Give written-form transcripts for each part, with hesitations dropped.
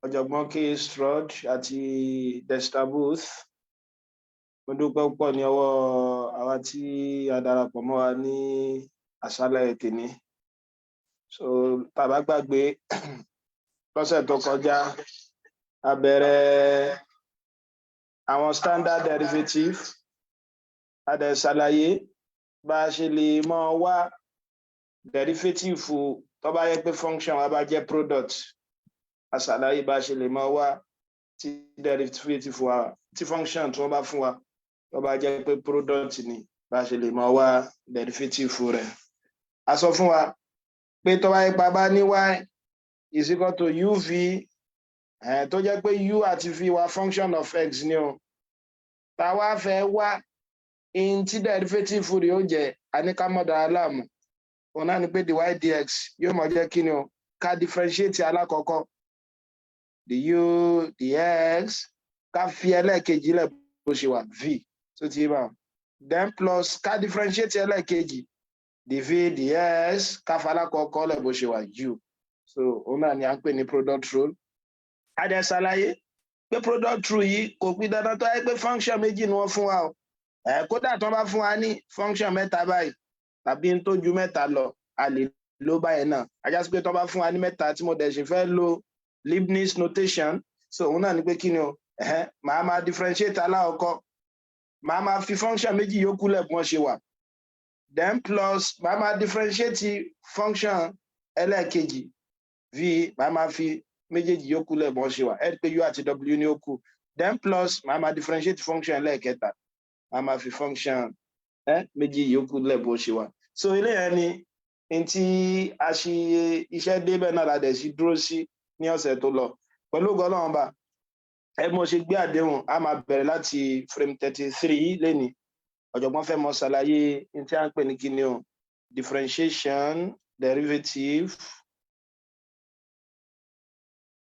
ọ̀jọ̀gbọ́n K Stroud àti Dexter Booth. Mo dúpẹ́ púpọ̀ ní ọwọ́ àwa tí a darapọ̀ mọ́ wa ní àṣálẹ́ tèmi. So tá bá gbàgbé lọ́sẹ̀ tó kọjá a bẹ̀rẹ̀ àwọn standard derivative a dẹ̀ ṣàlàyé bá a ṣe lè mọ̀ wá derivative tó bá yẹ pé function wa bá jẹ́ product. A ṣàlàyé bá a ṣe lè mọ̀ wá tí derivative wa tí function tí wọ́n bá fún wa tó bá jẹ́ pé product ni bá a ṣe lè mọ̀ wá derivative rẹ̀. A sọ fún wa pé tó bá yẹ pé a bá ní y is equal to uv tó jẹ́ pé u àti v wa function of x ni o. Tá wá fẹ́ wá in tí derivative rẹ̀ ó jẹ́ àníkàmọ́dà aláàmù. Òun náà ni pé dy dx yóò mọ̀ jẹ́ kí ni o ká differentiate alákọ̀ọ́kọ́ du dx ká fi ẹlẹ́ẹ̀kejì lẹ̀ bó ṣe wà v tó ti bá then plus ká differentiate ẹlẹ́ẹ̀kejì dv dx ká fa alákọ̀ọ́kọ́ lẹ̀ bó ṣe wà u. So òun náà ni à ń pè ní product rule. A dẹ̀ ṣàlàyé pé product rule yìí kò pín dandan tó yẹ pé function méjì ni wọ́n fún wa o. Kódà tó bá fún wa ní function mẹ́ta báyìí tàbí tó ju mẹ́ta lọ a lè lo báyìí náà. A já sí pé tó bá fún wa ní mẹ́ta tí mo dẹ̀ ṣe fẹ́ lo Leibniz notation. So òun náà ni pé kí ni o màá máa differentiate aláwọ̀kọ́ màá máa fi function méjì yòókù lẹ̀ bí wọ́n ṣe wà then plus màá máa differentiate function ẹlẹ́ẹ̀kejì v màá máa fi méjèèjì yòókù lẹ̀ bí wọ́n ṣe wà ẹ pé u àti w ní ó kù then plus màá máa differentiate function ẹlẹ́ẹ̀kẹta màá máa fi function méjì yòókù lẹ̀ bí wọ́n ṣe wà. So eléyẹn ni n tí a ṣe iṣẹ́ débẹ̀ náà la dẹ̀ sí dúró sí ní ọ̀sẹ̀ tó lọ pẹ̀lú ògo Ọlọ́run bá mo ṣe gbé àdéhùn a máa bẹ̀rẹ̀ láti frame 33 lẹ́ni ọ̀jọ̀gbọ́n fẹ́ mọ̀ ṣàlàyé n tí a ń pè ní kíni o differentiation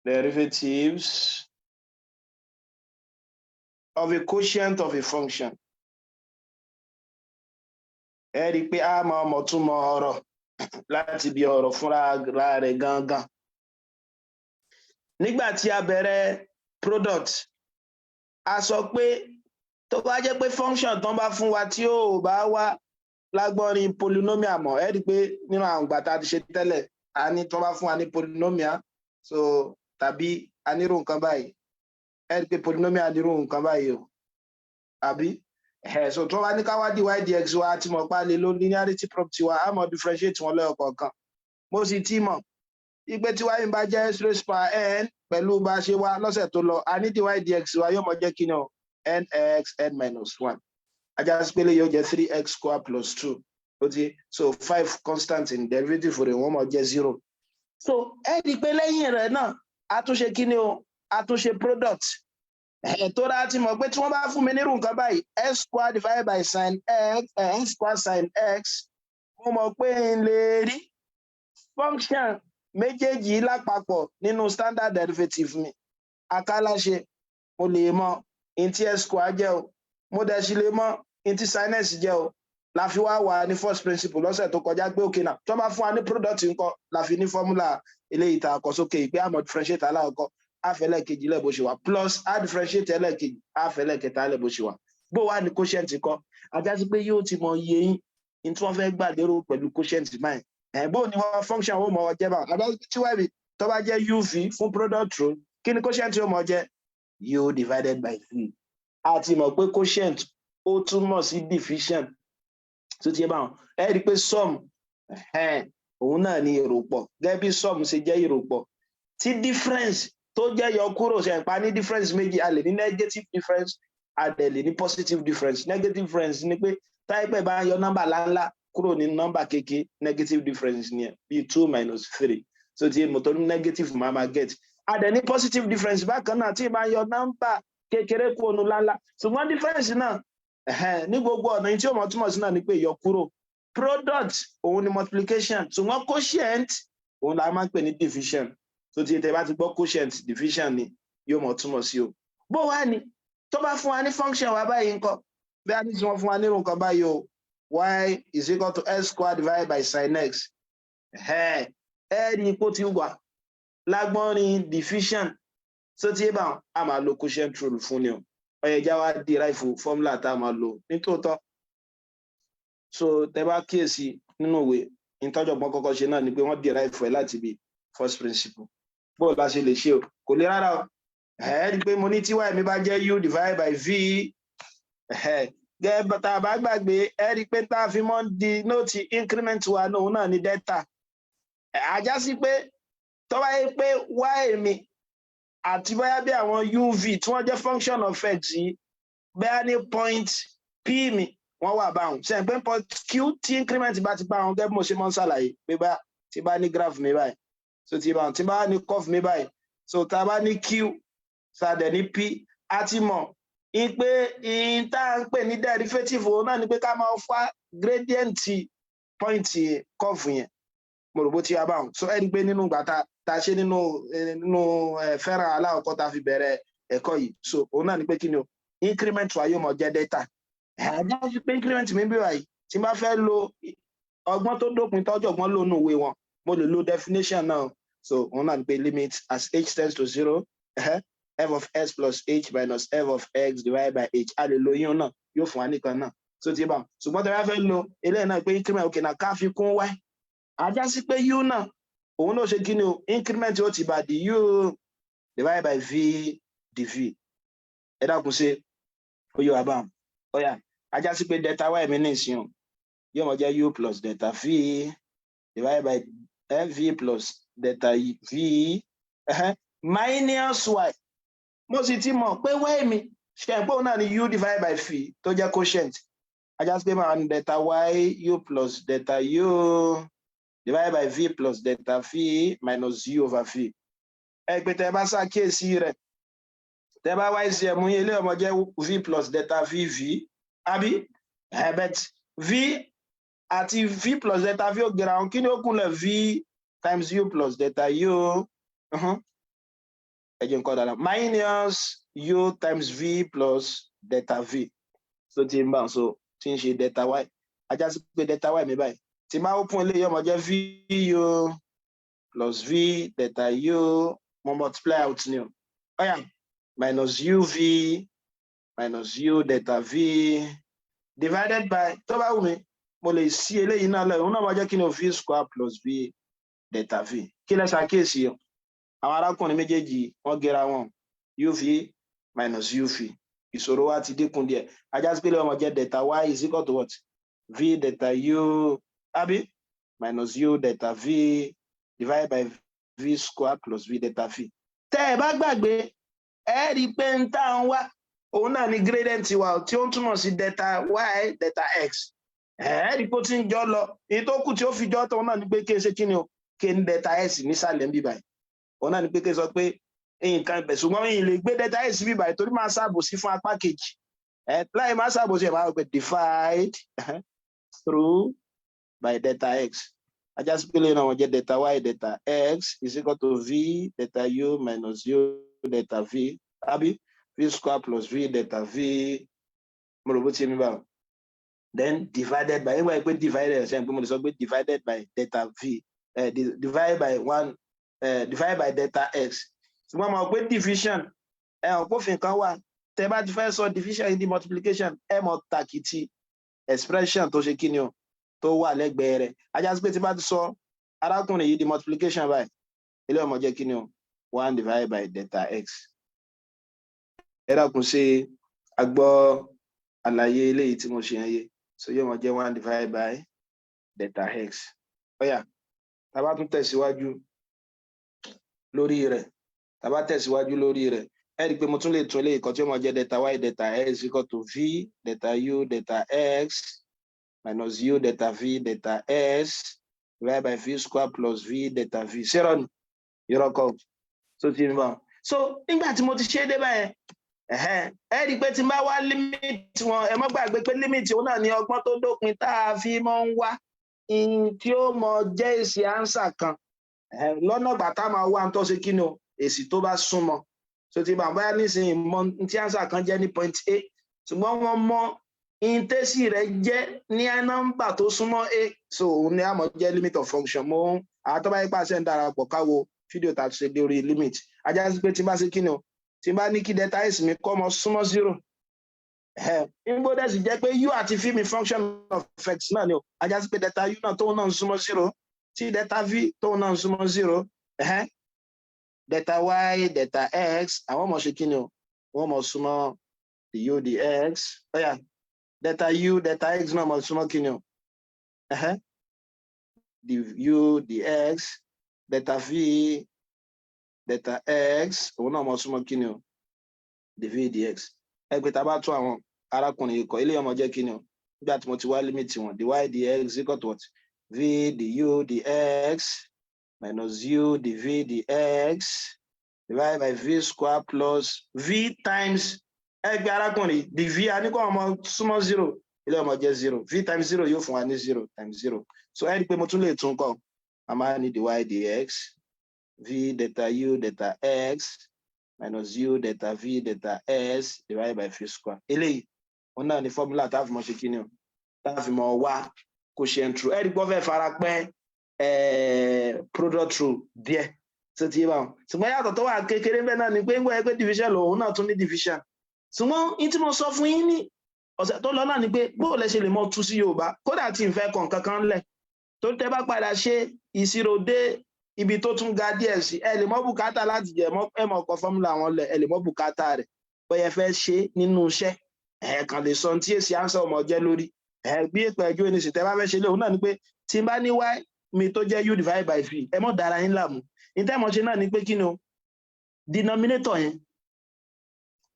derivatives of a quotient of a function. Ẹ rí i pé a máa mọ̀ túmọ̀ ọ̀rọ̀ láti bí ọ̀rọ̀ fúnra rẹ̀ gangan. Nígbà tí a bẹ̀rẹ̀ product a sọ pé tó bá jẹ́ pé function tán bá fún wa tí ó bá wá lágbọ́nrin polynomial mọ̀ ẹ rí i pé nínú àwọn ìgbà tá a ti ṣe tẹ́lẹ̀ a ní tó bá fún wa ní polynomial so tàbí a nírú nǹkan báyìí ẹ rí i pé polynomial nírú nǹkan báyìí o àbí so tó bá ní ká wá dy dx wa ti mọ̀ pa lè lo linearity property wa a mọ̀ differentiate wọn lẹ́yọ̀kọ̀ọ̀kan. Mo sì ti mọ̀ ìgbé tí y bá jẹ́ x raised power n pẹ̀lú bá ṣe wá lọ́sẹ̀ tó lọ a ní dy dx wa yóò mọ̀ jẹ́ kí ni o nx n minus 1 ajá sí pélé yóò jẹ́ 3x square plus 2 so 5 constant in derivative rẹ̀ wọ́n mọ̀ jẹ́ 0. So ẹ rí i pé lẹ́yìn rẹ̀ náà a tún ṣe kí ni o a tún ṣe product tó rà ti mọ̀ pé tí wọ́n bá fún mi nírú nǹkan báyìí x square divided by sin x x square sin x mo mọ̀ pé n lè rí function méjèèjì lápapọ̀ nínú standard derivative mi àkàlàṣe mo lè mọ̀ n tí x square jẹ́ o mo dẹ̀ sì lè mọ̀ n tí sin x jẹ́ o la fi wá wà ní first principle lọ́sẹ̀ tó kọjá pé òkè náà tó bá fún wa ní product nǹkan la fi ní formula eléyìí tá a kọ sókè ìpé àmọ́ differentiate aláwọ̀kọ́ àfẹ́lẹ́kejì lẹ̀ bó ṣe wà plus a differentiate ẹlẹ́kejì àfẹ́lẹ́kẹta lẹ̀ bó ṣe wà bó wà ní quotient kọ́ ajá sí pé yóò ti mọ iye yín ní tí wọ́n fẹ́ gbà lérò pẹ̀lú quotient báyìí bó ni wọ́n function ó mọ ọ jẹ́ báwọn àbá tí wọ́n bí tó bá jẹ́ uv fún product rule kí ni quotient ó mọ jẹ́ u divided by 3 a ti mọ̀ pé quotient ó túmọ̀ sí division tó ti yẹ báwọn ẹ rí i pé sum òun náà ní ìròpọ̀ gẹ́gẹ́ bí sum ṣe jẹ́ ìròpọ̀ tí difference tó jẹ́ yọ kúrò ṣe pa ní difference méjì a lè ní negative difference a dẹ̀ lè ní positive difference. Negative difference ni pé táìpẹ̀ bá yọ nọ́mbà láńlá kúrò ní nọ́mbà kékeré negative difference ni ẹ̀ bíi 2 minus 3 so ti mo tó ní negative máa get a dẹ̀ ní positive difference bákan náà tí ì bá yọ nọ́mbà kékeré kúrò ní láńlá ṣùgbọ́n difference náà ní gbogbo ọ̀nà tí ó mọ̀ túmọ̀ sí náà ni pé yọ kúrò product òun ni multiplication ṣùgbọ́n quotient òun la máa ń pè ní division tó ti tẹ bá ti gbọ́ quotient division ni yóò mọ̀ túmọ̀ sí o. Bó wá ní tó bá fún wa ní function wa báyìí nǹkan bí a ní tí wọ́n fún wa nírú nǹkan báyìí o y is equal to x square divided by sin x ẹ rí ipò tí wà lágbọ́nrin division so tí bá a máa lo quotient rule fún ni o ọyẹ já wa derive formula tá a máa lò nítòótọ́ so tẹ́ bá kíyèsí nínú ìwé ìtọ́jọ̀gbọ́n kọ́kọ́ ṣe náà ni pé wọ́n derive ẹ̀ láti bí first principle bó o bá ṣe lè ṣe o kò lè rárá o rí pé mo ní tí y mi bá jẹ́ u divided by v gẹ́gẹ́ tá a bá gbàgbé rí pé tá a fi mọ́ di nóòtì increment wa náà òun náà ní delta àjá sí pé tó bá yẹ pé y mi àti bóyá bí àwọn uv tí wọ́n jẹ́ function of x yìí bóyá ní point p mi wọ́n wà báwọn ṣe pé point q tí increment bá ti bá wọn gẹ́gẹ́ bí mo ṣe mọ́ ń ṣàlàyé pé bá tí bá ní graph mi báyìí so tí bá ní curve mi báyìí so tá a bá ní q sàdẹ̀ ní p a ti mọ̀ in pé in tá à ń pè ní derivative òun náà ni pé ká máa fa gradient point curve yẹn mo rò bó ti yá báwọn so ẹni pé nínú ìgbà tá a ṣe nínú fẹ́ràn aláwọ̀kọ́ tá a fi bẹ̀rẹ̀ ẹ̀kọ́ yìí so òun náà ni pé kí ni o increment wa yóò mọ̀ jẹ́ delta àjá sí pé increment mi bí wáyìí tí n bá fẹ́ lo ọgbọ́n tó dópin tọ́jú ọgbọ́n ló nù ìwé wọn mo lè lo definition náà so òun náà ni pé limit as h tends to 0 f of s plus h minus f of x divided by h a lè lo yín náà yóò fún wa nìkan náà so ti bá ṣùgbọ́n tí wọ́n fẹ́ lo eléyìí náà pé increment òkè náà ká fi kún y àjá sí pé u náà òun náà ṣe kí ni o increment ó ti bá di u divided by v dv ẹ dákun ṣe ó yọ àbá ó yá àjá sí pé delta y mi ní ìsìn o yóò mọ jẹ́ u plus delta v divided by v plus delta v minus y mo sì ti mọ̀ pé y mi ṣe pé òun náà ni u divided by v tó jẹ́ quotient àjá sí pé máa ní delta y u plus delta u divided by v plus delta v minus u over v ẹ pé tẹ́ bá ṣàkíyèsí rẹ̀ tẹ́ bá y sí ẹ̀mú ilé ọmọ jẹ́ v plus delta v v àbí but v àti v plus delta v ó gẹ̀rẹ̀ àwọn kí ni ó kúnlẹ̀ v times u plus delta u ẹ jẹ́ nǹkan dáadáa minus u times v plus delta v so tí n bá so tí n ṣe delta y ajá sí pé delta y mi báyìí tí máa ó fún ilé yọmọ jẹ́ v u plus v delta u mo multiply out ni o ọ̀yà minus uv minus u delta v divided by tó bá wù mí mo lè sí eléyìí náà lẹ́yìn òun náà máa jẹ́ kí ni o v square plus v delta v kí lẹ ṣàkíyèsí o àwọn arákùnrin méjèèjì wọ́n gẹra wọn uv minus uv ìṣòro wa ti dínkù díẹ̀ ajá sí pé ọmọ jẹ́ delta y is equal to what v delta u àbí minus u delta v divided by v square plus v delta v tẹ́ ẹ bá gbàgbé ẹ rí i pé ń tá ń wá òun náà ni gradient wa tí ó ń túmọ̀ sí delta y delta x ẹ rí i pé ó ti ń jọ lọ èyí tó kù tí ó fi jọ tó náà ni pé kí n ṣe kí ni o kí n delta s nísàlẹ̀ ń bí báyìí òun náà ni pé kí n sọ pé nǹkan ibẹ̀ ṣùgbọ́n mi lè gbé delta s bí báyìí torí máa ṣàbòsí fún apá kejì láì máa ṣàbòsí ẹ̀ máa gbé divide through by delta x ajá sí pé lẹ́yìn náà wọ́n jẹ́ delta y delta x is equal to v delta u minus u delta v àbí v square plus v delta v mo rò bó ti mi báwọn then divided by nígbà pé divided ẹ̀ sẹ́yìn pé mo lè sọ pé divided by delta v divided by one divided by delta x ṣùgbọ́n mo pé division òpófin kan wà tẹ́ bá ti fẹ́ sọ division in the multiplication ẹ mọ̀ tàkìtì expression tó ṣe kí ni o tó wà lẹ́gbẹ̀ẹ́ rẹ̀ ajá sí pé tí bá ti sọ arákùnrin yìí di multiplication by ilé ọmọ jẹ́ kí ni o 1 divided by delta x ẹ dákun ṣe agbọ́ àlàyé eléyìí tí mo ṣe yẹn yé so yóò mọ jẹ́ 1 divided by delta x ọ̀yà tá bá tún tẹ̀síwájú lórí rẹ̀ tá bá tẹ̀síwájú lórí rẹ̀ ẹ rí i pé mo tún lè tún eléyìí kan tí ó mọ jẹ́ delta y delta x equal to v delta u delta x minus u delta v delta s divided by v square plus v delta v ṣẹ́rọ̀ ni ìrọ̀kọ̀ so ti ń bọ̀ so nígbà tí mo ti ṣe é dé báyẹn ẹ rí i pé tí n bá wá limit wọn ẹ mọ́ gbàgbé pé limit òun náà ní ọgbọ́n tó dópin tá a fi mọ́ ń wá tí ó mọ jẹ́ èsì ánsà kan lọ́nà ìgbà tá a máa wá tó ṣe kí ni o èsì tó bá súnmọ́ so ti bá báyà nísìnyí mọ tí ánsà kan jẹ́ ní point a ṣùgbọ́n wọ́n mọ ìtẹ́sí rẹ̀ jẹ́ ní nọ́mbà tó súnmọ́ a so òun ni a mọ̀ jẹ́ limit of function mo àwọn tó bá yẹ pàṣẹ ń darapọ̀ káwo fídíò tá a ṣe lórí limit ajá sí pé tí n bá ṣe kí ni o tí n bá ní kí delta s mi kọ́ ọmọ súnmọ́ 0 nígbó dẹ̀ sì jẹ́ pé u àti v mi function of x náà ni o ajá sí pé delta u náà tóun náà ń súnmọ́ 0 tí delta v tóun náà ń súnmọ́ 0 delta y delta x àwọn ọmọ ṣe kí ni o wọ́n mọ̀ súnmọ́ the u the x delta u delta x náà mọ̀ súnmọ́ kí ni o the u the x delta v delta x òun náà mọ̀ súnmọ́ kí ni o the v the x ẹgbẹ́ tá a bá tún àwọn arákùnrin ikọ̀ ilé ọmọ jẹ́ kí ni o nígbà tí mo ti wá límìtì wọn the y the x equal to what v the u the x minus u the v the x divided by v square plus v times ẹgbẹ́ arákùnrin the v a ní kó ọmọ súnmọ́ 0 ilé ọmọ jẹ́ 0 v times 0 yóò fún wa ní 0 times 0 so ẹ rí i pé mo tún lè tún kọ a máa ní the y the x v delta u delta x minus u delta v delta s divided by v square eléyìí wọn náà ní formula tá a fi mọ ṣe kí ni o tá a fi mọ wá quotient rule ẹ rí i pé wọ́n fẹ́ fara pẹ́ product rule díẹ̀ tó ti yé báwọn ṣùgbọ́n yàtọ̀ tó wà kékeré bẹ́ẹ̀ náà ni pé ń gbọ́ ẹgbẹ́ division lòun náà tún ní division ṣùgbọ́n ní tí mo sọ fún yín ní ọ̀sẹ̀ tó lọ náà ni pé bó lẹ ṣe lè mọ tú sí Yorùbá kódà tí n fẹ́ kàn kankan lẹ̀ tó tẹ́ bá padà ṣe ìṣirò dé ibi tó tún ga díẹ̀ sí ẹ lè mọ bùkátà láti jẹ ẹ mọ ọkọ̀ fọ́múlà wọn lẹ̀ ẹ lè mọ bùkátà rẹ̀ bóyá fẹ́ ṣe nínú iṣẹ́ kàn lè sọ tí èsì ánsá ọmọ jẹ́ lórí bí èpè ẹjọ́ ẹni sì tẹ́ bá fẹ́ ṣe lóhùn náà ni pé tí n bá ní y mi tó jẹ́ u divided by v ẹ mọ̀ dára yín láàmú ìtẹ́mọ̀ ṣe náà ni pé kí ni o denominator yẹn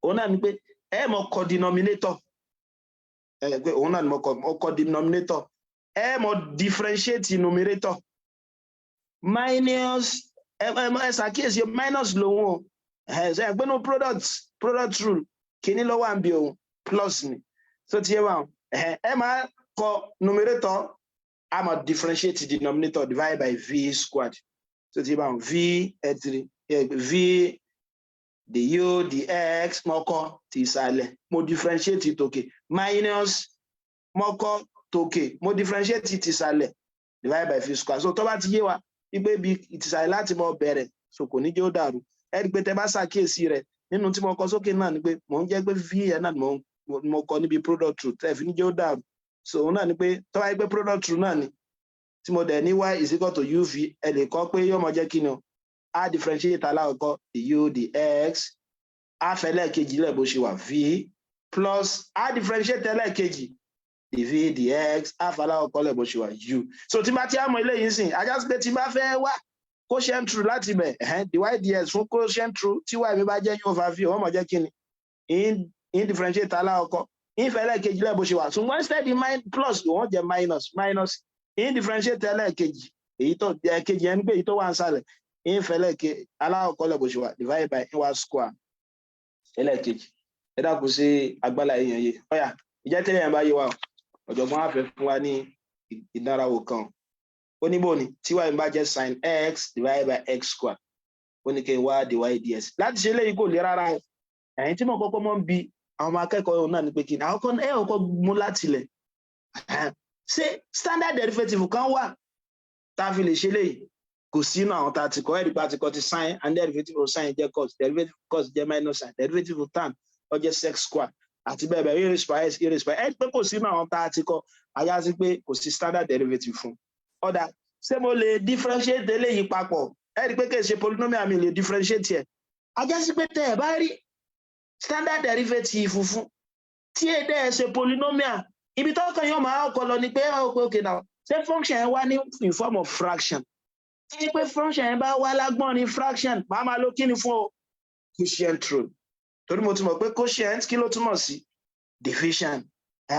òun náà ni pé ẹ mọ̀ kọ denominator pé òun náà ni mo kọ denominator ẹ mọ̀ differentiate numerator minus ẹ ṣàkíyèsí minus lòun o ṣe pé no product rule kìíní lọ́wọ́ à ń bí òun plus ni so ti yé wa ẹ máa kọ numerator a máa differentiate denominator divided by v squared so ti yé wa v v the u the x mo kọ ti ìsàlẹ̀ mo differentiate tòkè minus mo kọ tòkè mo differentiate ti ìsàlẹ̀ divided by v squared so tó bá ti yé wa wípé bí ìtìsàlẹ̀ láti mọ bẹ̀rẹ̀ so kò ní jẹ́ ó dàrú ẹ rí i pé tẹ bá ṣàkíyèsí rẹ̀ nínú tí mo kọ sókè náà ni pé mò ń jẹ́ pé v ẹ̀ náà mo kọ níbi product rule tẹ̀ fi ní jẹ́ ó dàrú so òun náà ni pé tó bá yẹ pé product rule náà ni tí mo dẹ̀ ní y is equal to uv ẹ lè kọ pé yóò mọ jẹ́ kí ni o a differentiate alákọ̀ọ́kọ́ the u the x a fẹ́ lẹ́ẹ̀kejì lẹ̀ bó ṣe wà v plus a differentiate lẹ́ẹ̀kejì the v the x a fẹ́ alákọ̀ọ́kọ́ lẹ̀ bó ṣe wà u so tí n bá ti àmọ́ eléyìí sìn ajá sí pé tí n bá fẹ́ wá quotient rule láti bẹ̀ the y ds fún quotient rule tí y mi bá jẹ́ u over v wọ́n mọ̀ jẹ́ kí ni in differentiate alákọ̀ọ́kọ́ in fẹ́ lẹ́ẹ̀kejì lẹ̀ bó ṣe wà ṣùgbọ́n instead plus wọ́n jẹ́ minus in differentiate lẹ́ẹ̀kejì èyí tó ẹ̀kejì ẹni pé èyí tó wà ń sàlẹ̀ in fẹ́ lẹ́ẹ̀kejì alákọ̀ọ́kọ́ lẹ̀ bó ṣe wà divided by in wá square ẹlẹ́ẹ̀kejì ẹ dákun sí agbálá èèyàn yìí ọ̀yà ìjẹ́ tẹ́lẹ̀ yẹn bá yé wa ọ̀jọ̀gbọ́n á fẹ́ fún wa ní ìdánrawò kan ó ní bò ní tí y bá jẹ́ sin x divided by x square ó ní kí n wá dy ds láti ṣe léyìí kò lè rárá ẹ̀yìn tí mo kọ́kọ́ mọ́ ń bi àwọn ọmọ akẹ́kọ̀ọ́ náà ní pé kí ni àwọn kan ẹ̀ ọkọ̀ mú láti lẹ̀ ṣé standard derivative kan wà tá a fi lè ṣe léyìí kò sínú àwọn tá a ti kọ́ ẹ̀rí pa ti kọ́ ti sin and derivative of sin jẹ́ cos derivative cos jẹ́ minus sin derivative of tan ó jẹ́ sec square àti bẹ́ẹ̀ bẹ́ẹ̀ erase by s erase by ẹ̀rí pé kò sínú àwọn tá a ti kọ́ ayá sí pé kò sí standard derivative fún ọ̀dà ṣé mo lè differentiate eléyìí papọ̀ ẹ̀rí pé kì í ṣe polynomial mi lè differentiate ẹ̀ ajá sí pé tẹ́ ẹ̀ bá rí standard derivative fún tí èdè ẹ̀ ṣe polynomial ibi tó kàn yóò máa kọ lọ ni pé okay now ṣé function ẹ̀ wá ní in form of fraction tí pé function ẹ̀ bá wá lágbọ́n ní fraction máa máa lo kí ni fún o quotient rule torí mo ti mọ̀ pé quotient kí ló túmọ̀ sí division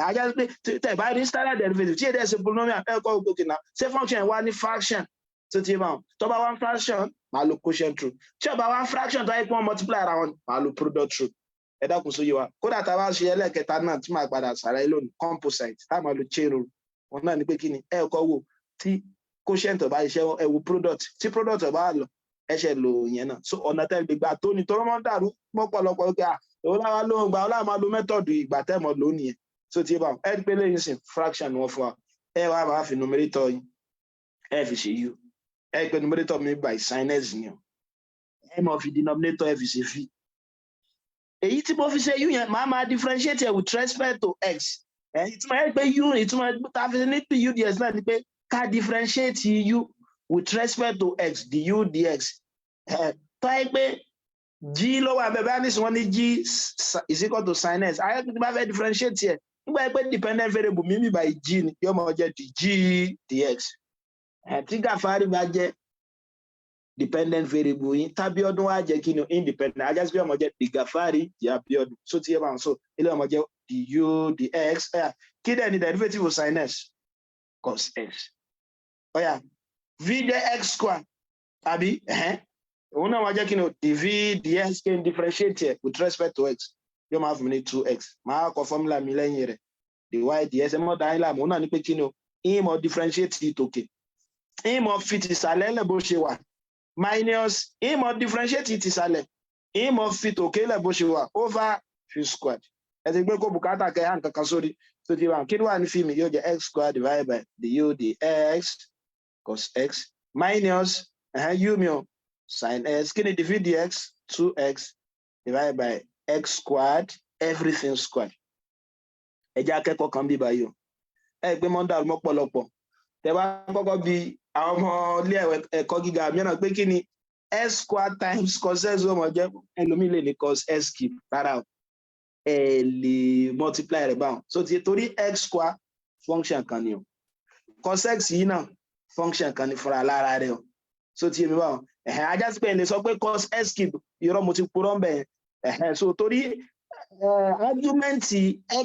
ajá pé tẹ̀ bá rí standard derivative tí èdè ẹ̀ ṣe polynomial ẹ̀ kọ́ okay now ṣé function ẹ̀ wá ní fraction tó ti máa tó bá wá fraction máa lo quotient rule tí ó bá wá fraction tó yẹ kí wọ́n multiply ara wọn máa lo product rule ẹ dákun sóyè wa kódà tá a bá ṣe ẹlẹ́ẹ̀kẹta náà tí máa padà ṣàlàyé lónìí composite tá a máa lo chain rule wọn náà ni pé kí ni ẹ kọ́ wò tí quotient ọba iṣẹ́ ẹ wo product tí product ọba lọ ẹ ṣe lò yẹn náà so ọ̀nà tẹ́ gbégbá tó ní tọ́rọ́ máa ń dàrú pọ̀pọ̀lọpọ̀ pé ọláwa ló ń gba ọláwa máa lo method ìgbà tẹ́ mọ̀ lónìí yẹn so tí ẹ bá wọn ẹ pé lẹ́yìn sìn fraction wọn fún wa ẹ wá máa fi numerator yín ẹ fi ṣe u ẹ pé numerator mi by sin s ni o m of the denominator f is a v èyí tí mo fi ṣe u yẹn máa differentiate with respect to x ìtumọ̀ ẹ pé u ìtumọ̀ tá a fi ní u dx náà ni pé ká differentiate u with respect to x du dx tó ẹ pé g ló wà bẹ́ẹ̀ bá ní sọ wọ́n ní g is equal to sin s ayé tó bá fẹ́ differentiate yẹ nígbà pé dependent variable mi by g ni yóò máa jẹ́ g dx tí Gàfárì bá jẹ́ dependent variable yín tábíọ́dún wá jẹ́ kí ni independent ajá sí pé ọmọ jẹ́ di Gàfárì di Abíọ́dún so ti yẹ bá wọn so ilé ọmọ jẹ́ du dx kí dẹ̀ ni derivative of sin s cos x v dx square àbí òun náà wá jẹ́ kí ni dv dx kí n differentiate with respect to x yóò máa fún mi ní 2x máa kọ formula mi lẹ́yìn rẹ̀ dy ds mọ́ dáhìn láàmú òun náà ní pé kí ni o ìmọ̀ differentiate ìtòkè ìmọ̀ fi tìsàlẹ̀ lẹ̀ bó ṣe wà minus ìmọ̀ differentiate tìsàlẹ̀ ìmọ̀ fi tòkè lẹ̀ bó ṣe wà over v squared ẹ ti gbé kó bùkátà kẹ́ hàn kankan sórí tó ti wà kí ni wà ní fíìmù yóò jẹ́ x squared divided by du dx cos x minus u mi o sin s kí ni dv dx 2x divided by x squared everything squared ẹ jẹ́ akẹ́kọ̀ọ́ kan bí báyìí o ẹ gbé mọ́ndà mọ́pọ̀lọpọ̀ tẹ bá kọ́kọ́ bí àwọn ọmọ ilé ẹ̀kọ́ gíga mìíràn pé kí ni s squared times cos s ọmọ jẹ́ ẹlòmíì lè ní cos s cube rárá o ẹ lè multiply rẹ̀ báwọn so ti torí x squared function kan ni o cos x yìí náà function kan ni fúnra lára rẹ̀ o so ti yé mi báwọn ajá sí pé ẹ lè sọ pé cos s cube irọ́ mo ti purọ́ ń bẹ̀ so torí argument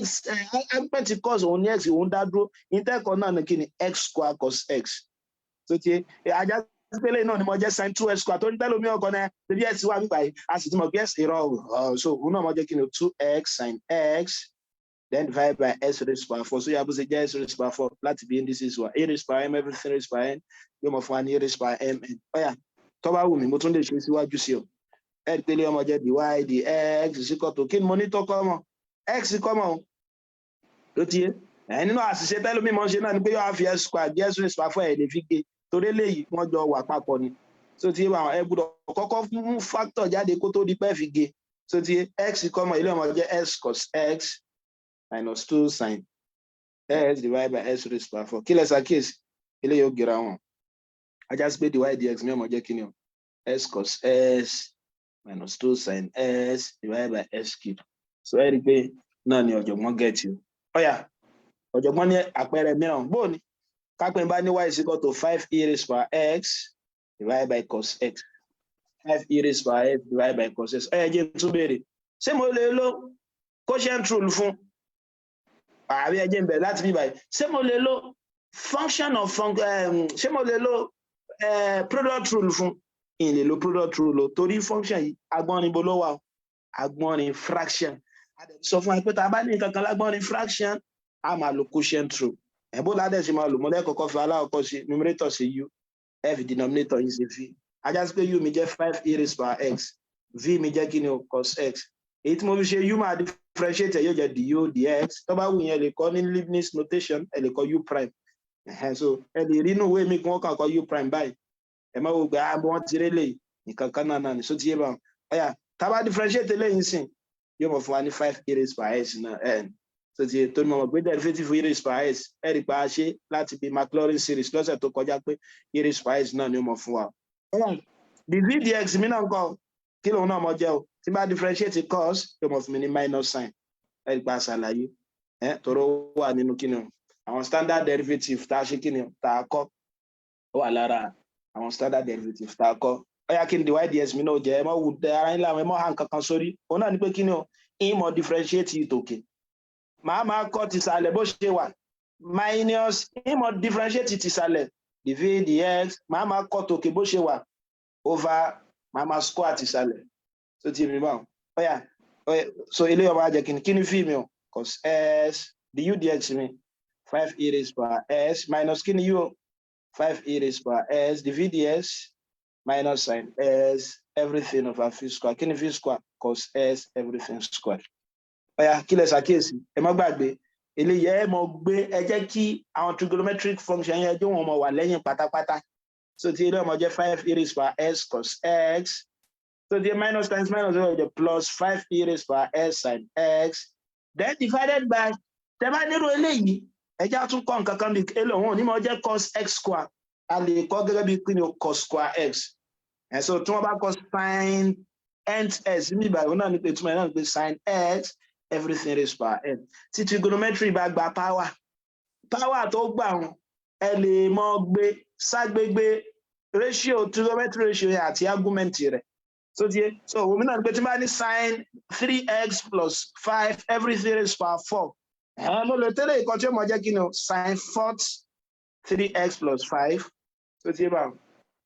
x argument cos òun ní x òun dá dúró intercon náà ní kí ni x square cos x so ti ajá pélé náà ni mo jẹ́ sin 2x square tó ń tẹ́lẹ̀ omi ọkọ náà bí x wà nípa yìí a sì ti mọ̀ pé x irọ́ so òun náà mo jẹ́ kí ni 2x sin x then divided by s raised by 4 so yà bó ṣe jẹ́ s raised by 4 láti bí indices wa a raised by m everything raised by n yóò mọ̀ fún wa ní a raised by m ọ̀yà tó bá wù mí mo tún lè ṣe síwájú sí o ẹ pélé ọmọ jẹ́ dy dx is equal to kí ni mo ní tó kọ́ mọ́ x kọ́ mọ́ o ló ti yé nínú àṣìṣe tẹ́lómi mọ́ ṣe náà ni pé yóò fi s square bí s raised by 4 ẹ̀ lè fi gé torí eléyìí wọ́n jọ wà papọ̀ ni so ti yé bá ẹ gbọ́dọ̀ kọ́kọ́ mú factor jáde kó tó di pẹ́ fi gé so ti yé x kọ́ mọ́ ilé ọmọ jẹ́ s cos x minus 2 sin s divided by s raised by 4 kí lẹ ṣàkíyèsí eléyìí ó gera wọn ajá sí pé dy dx ní ọmọ jẹ́ kí ni o s cos s minus 2 sin s divided by s cube so ẹ rí i pé náà ni ọ̀jọ̀gbọ́n get you ọ̀yà ọ̀jọ̀gbọ́n ní àpẹẹrẹ mìíràn bóò ni kápẹ́ bá ní y is equal to 5 e raised by x divided by cos x 5 e raised by x divided by cos x ọ̀yà jẹ́ tún béèrè ṣé mo lè lo quotient rule fún àbí ẹjẹ́ ń bẹ̀rẹ̀ láti bí báyìí ṣé mo lè lo function of ṣé mo lè lo product rule fún ìlè lo product rule o torí function yìí agbọ́nrin bó ló wà agbọ́nrin fraction sọ fún wa pé tá a bá ní nǹkan kan lágbọ́nrin fraction a máa lo quotient rule ẹ̀bó ládẹ̀ ṣe máa lò mọ́lẹ́ kọ̀ọ̀kan fi aláwọ̀kọ́ sí numerator sí u f denominator yìí sí v ajá sí pé u mi jẹ́ 5 e raised by x v mi jẹ́ kí ni o cos x èyí tí mo fi ṣe u máa differentiate yóò jẹ́ du dx tó bá wù yẹn lè kọ́ ní Leibniz notation ẹ lè kọ́ u prime so ẹ lè rí inú ìwé mi kí wọ́n kàn kọ́ u prime báyìí ẹ má wo gbé àbọ̀ wọn ti rélé nǹkan kan náà ni so ti yé bá wọn ọ̀yà tá a bá differentiate lẹ́yìn sìn yóò mọ̀ fún wa ní 5 e raised by x náà so ti tó ní mọ̀ pé derivative e raised by x ẹ rí pa ṣe láti bí Maclaurin series lọ́sẹ̀ tó kọjá pé e raised by x náà ni ó mọ̀ fún wa dv dx mi náà ń kọ́ kí lòun náà mọ̀ jẹ́ o tí bá differentiate cos yóò mọ̀ fún mi ní minus sign ẹ rí pa ṣàlàyé tọrọ wà nínú kí ni o àwọn standard derivative tá a ṣe kí ni tá a kọ́ ó wà lára àwọn standard derivative tá a kọ́ ọ̀yà kí ni dy dx mi náà jẹ́ ẹ mọ̀ wù ara ńlá ẹ mọ̀ hàn kankan sórí òun náà ni pé kí ni o ìmọ̀ differentiate ìtòkè máa kọ́ tìsàlẹ̀ bó ṣe wà minus ìmọ̀ differentiate tìsàlẹ̀ dv dx máa kọ́ tòkè bó ṣe wà over máa square tìsàlẹ̀ tó ti rí báwọn ọ̀yà so ilé ọba ajẹ́ kí ni fíìmù o cos s du dx mi 5 e raised by s minus kí ni u 5 e raised by s dv dx minus sin s everything over v square kí ni v square cos s everything square ọ̀yà kí lẹ ṣàkíyèsí ẹ má gbàgbé eléyìí ẹ mọ̀ gbé ẹ jẹ́ kí àwọn trigonometric function yẹn jó wọn mọ̀ wà lẹ́yìn pátápátá so tí ilé ọmọ jẹ́ 5 e raised power s cos x, so the minus times minus will be plus 5 e raised power s sin x, then divided by, tẹ́ bá nírò eléyìí, ẹjá tún kọ́ nǹkan kan bí eléwọ̀n ní mo jẹ́ cos x square, a lè kọ́ gẹ́gẹ́ bí kí ni o cos square x. And so tí wọ́n bá kọ́ sin nx ní ìgbà ìwọ̀n náà ní pé túmọ̀ náà ní pé sin x everything raised power n. Tí trigonometry bá gba power tó gbà wọn ẹ lè mọ gbé ságbégbé ratio trigonometry ratio yẹn àti argument rẹ̀. So òun náà ní pé tí bá ní sin 3x plus 5 everything raised power 4. Mo lè tẹ́lẹ̀ ìkan tí ó mọ̀ jẹ́ kí ni o sin 4 3x plus 5. So tí bá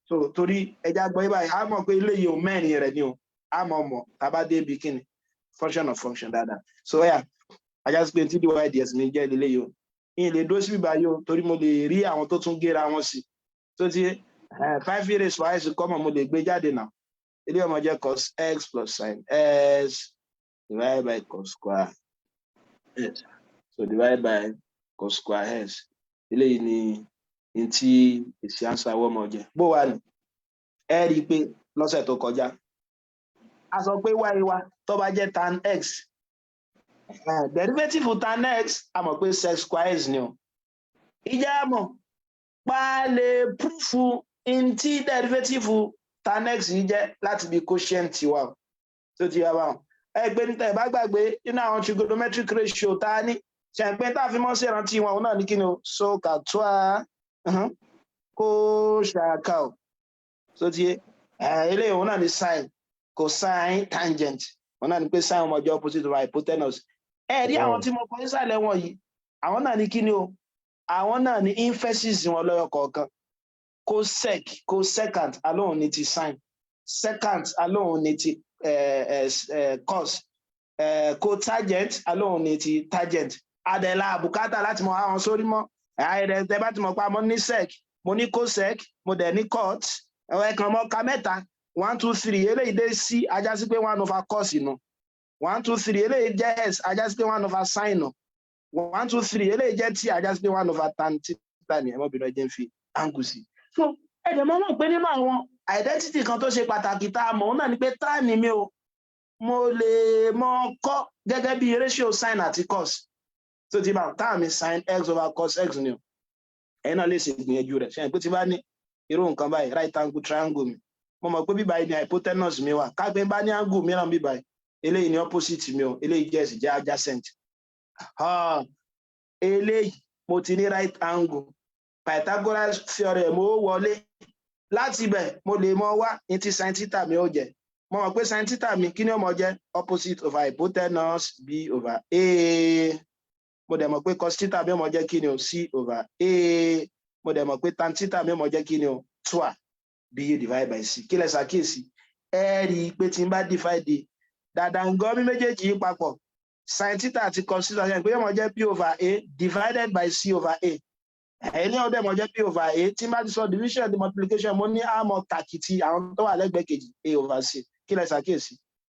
so torí ẹja gbọ́ ibà a mọ̀ pé ilé yìí ò mẹ́rin rẹ̀ ni o a mọ̀ tàbá dé bí kí ni function of function dáadáa. So ajá sí pé tí dy/ds mi jẹ́ ilé yìí o ìyìn lè dúró sí bíbá yìí o torí mo lè rí àwọn tó tún gẹ́ra wọn sí. So tí 5 e raised power x kọ́mọ̀ mo lè gbé jáde náà. Ilé ọmọ jẹ́ cos x plus sin s divided by cos square s. So divided by cos square s. Ilé yìí ni tí èsì answer wọ́n mọ̀ jẹ́. Bó wà ní ẹ rí i pé lọ́sẹ̀ tó kọjá a sọ pé y wa tó bá jẹ́ tan x derivative tan x a mọ̀ pé sec square s ni o. Ìjà mọ̀ pa lè proof in tí derivative tan x yìí jẹ́ láti bí quotient wa. Tó ti wá báwọn ẹgbẹ́ níta ìbá gbàgbé nínú àwọn trigonometric ratio tá ní ṣẹ̀pẹ́ tá fi mọ́ sí ìrántí wọn náà ní kí ni o so kàtúà kó ṣàkà o. So ti eléyìí òun náà ní sin cosine tangent òun náà ní pé sin ọmọ jẹ́ opposite of hypotenuse. Rí àwọn tí mo kọ nísàlẹ̀ wọn yìí àwọn náà ní kí ni o àwọn náà ní emphasis wọn lọ́yọ̀ kọ̀ọ̀kan. Cosecant alone ní ti sin, secant alone ní ti cos, cotangent alone ní ti tangent. Adẹ̀lá àbùkátà láti mọ àwọn sórí mọ́ tẹ́ bá ti mọ̀ pa mo ní sec mo ní cosec mo dẹ̀ ní cot ẹ̀kan mọ́ ka mẹ́ta 1 2 3 eléyìí dé sí ajá sí pé 1 over cos inú 1 2 3 eléyìí jẹ́ s ajá sí pé 1 over sin inú 1 2 3 eléyìí jẹ́ t ajá sí pé 1 over tan theta ní ẹ̀mọ́bìnrin ẹ̀jẹ̀ ń fi angle sí. So ẹ̀jẹ̀ mọ́ mọ̀ pé nínú àwọn identity kan tó ṣe pàtàkì tá a mọ̀ náà ni pé tan ni mi o mo lè mọ kọ́ gẹ́gẹ́ bí ratio sin àti cos. So ti bá tan mi sin x over cos x ni o ẹ̀yin náà lè ṣe ìgbìyànjú rẹ̀ ṣe pé tí bá ní irú nǹkan báyìí right angle triangle mi mo mọ̀ pé bíbá yìí ni hypotenuse mi wà kágbé bá ní angle mìíràn bíbá yìí eléyìí ni opposite mi o eléyìí jẹ́ adjacent. Eléyìí mo ti ní right angle Pythagoras theorem ó wọlé láti ibẹ̀ mo lè mọ wá ní ti sin theta mi ó jẹ́ mo mọ̀ pé sin theta mi kí ni ó mọ̀ jẹ́ opposite over hypotenuse b over a. Mo dẹ̀ mọ̀ pé cos theta mi ó mọ̀ jẹ́ kí ni o c over a. Mo dẹ̀ mọ̀ pé tan theta mi ó mọ̀ jẹ́ kí ni o 2 b divided by c. Kí lẹ ṣàkíyèsí ẹ rí i pé tí n bá divide dàdàngọ́ mi méjèèjì yìí papọ̀ sin theta àti cos theta ṣe pé ó mọ̀ jẹ́ p over a divided by c over a. Ẹni ọdẹ mọ̀ jẹ́ p over a tí n bá ti sọ division àti multiplication mo ní àmọ́ tàkìtì àwọn tó wà lẹ́gbẹ̀ẹ́ kejì a over c. Kí lẹ ṣàkíyèsí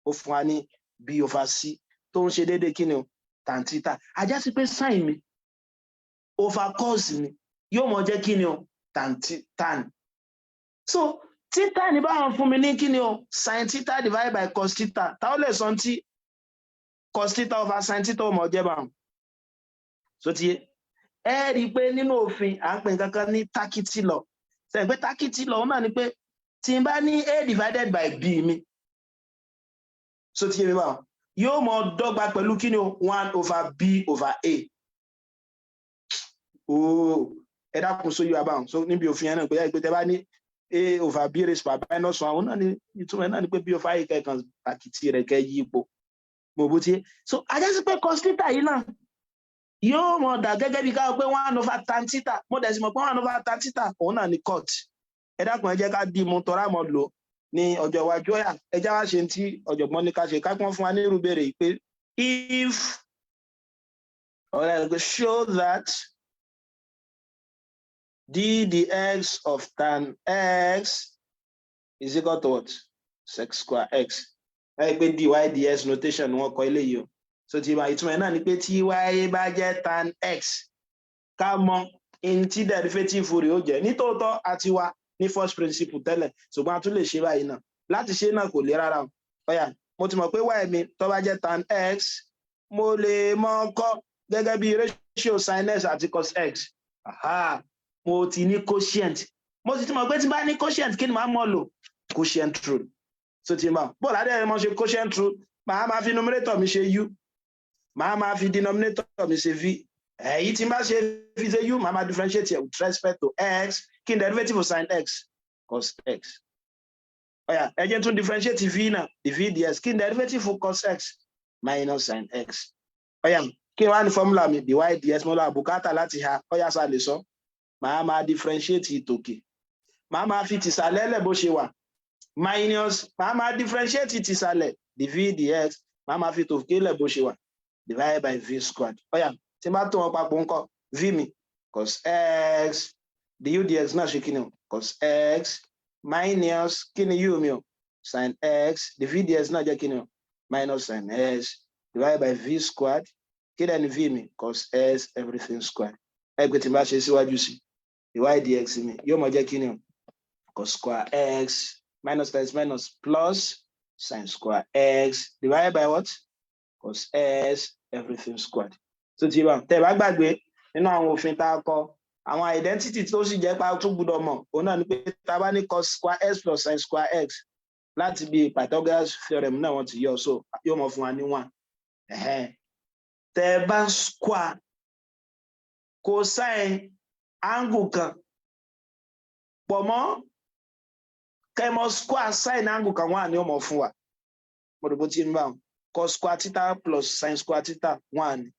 ó fún wa ní b over c tó ń ṣe déédéé kí ni o tan theta. Ajá sí pé sin mi over cos mi yóò mọ̀ jẹ́ kí ni o tan. So theta ní báwọn fún mi ní kí ni o sin theta divided by cos theta táwọn lè sọ tí cos theta over sin theta ó mọ̀ jẹ́ báwọn. So ti ẹ rí i pé nínú òfin à ń pè nǹkan kan ní tacit law ṣe pé tacit law náà ni pé tí n bá ní a divided by b mi so ti yé mi báwọn yóò mọ dọ́gba pẹ̀lú kí ni o 1 over b over a. Ẹ dákun sóyún abáwọn so níbi òfin yẹn náà pé tẹ bá ní a over b raised by minus 1 àwọn náà ní ìtumọ̀ náà ni pé b over a kẹ̀kan tàkìtì rẹ̀ kẹ́ yí ipò mo bó tiẹ̀. So ajá sí pé cos theta yìí náà yóò mọ̀ dà gẹ́gẹ́ bí káwọ́ pé 1 over tan theta mo dẹ̀ sì mọ̀ pé 1 over tan theta òun náà ni cot. Ẹ dákun ẹ jẹ́ ká dì mú tọ́ra mọ́ lò ní ọjọ́ iwájú ọ̀yà ẹ já wá ṣe tí ọ̀jọ̀gbọ́n ní ká ṣe ká pọ́n fún wa ní irú béèrè pé if show that d dx of tan x is equal to what sec square x. Ẹ pé dy ds notation ni wọ́n kọ eléyìí o. So ti ma ìtumọ̀ náà ni pé tí y bá jẹ́ tan x ká mọ in tí derivative rẹ̀ ó jẹ́ nítòótọ́ àti wa ní first principle tẹ́lẹ̀ ṣùgbọ́n a tún lè ṣe báyìí náà láti ṣe náà kò le rárá o ọ̀yà mo ti mọ̀ pé y mi tó bá jẹ́ tan x mo lè mọ kọ́ gẹ́gẹ́ bí ratio sin x àti cos x mo ti ní quotient mo sì ti mọ̀ pé tí n bá ní quotient kí ni màá mọ̀ lò quotient rule so ti mọ̀ bó ládé ẹ̀ mọ̀ ṣe quotient rule màá máa fi numerator mi ṣe u màá máa fi denominator mi ṣe v èyí tí n bá ṣe fi ṣe u màá máa differentiate with respect to x kí n derivative of sin x cos x ọ̀yà ẹ jẹ́ tún differentiate v náà v ds kí n derivative of cos x minus sin x ọ̀yà kí n wá ní formula mi dy ds mo lọ àbùkátà láti ha ọ̀yà sá lè sọ màá máa differentiate ìtòkè màá máa fi tìsàlẹ̀ lẹ̀ bó ṣe wà minus màá máa differentiate tìsàlẹ̀ dv dx màá máa fi tòkè lẹ̀ bó ṣe wà divided by v squared ọ̀yà tí n bá tó wọn papọ̀ ńkọ́ v mi cos x du dx náà ṣe kí ni o cos x minus kí ni u mi o sin x dv dx náà jẹ́ kí ni o minus sin x divided by v squared kí lẹ́ni v mi cos x everything squared ẹgbẹ́ tí n bá ṣe síwájú sí dy dx mi yóò mọ jẹ́ kí ni o cos square x minus times minus plus sin square x divided by what cos s everything squared so ti bá tẹ́ bá gbàgbé nínú àwọn òfin tá a kọ àwọn identity tó sì jẹ́ pa tún gbọ́dọ̀ mọ̀ òun náà ni pé tá bá ní cos square x plus sin square x láti bí Pythagoras theorem náà wọ́n ti yọ so yóò mọ̀ fún wa ní 1 tẹ́ bá square cosine angle kan pọ̀ mọ́ kẹ́mọ́ square sin angle kan 1 ni ó mọ̀ fún wa mo rò bó ti ń bá wọn cos square theta plus sin square theta 1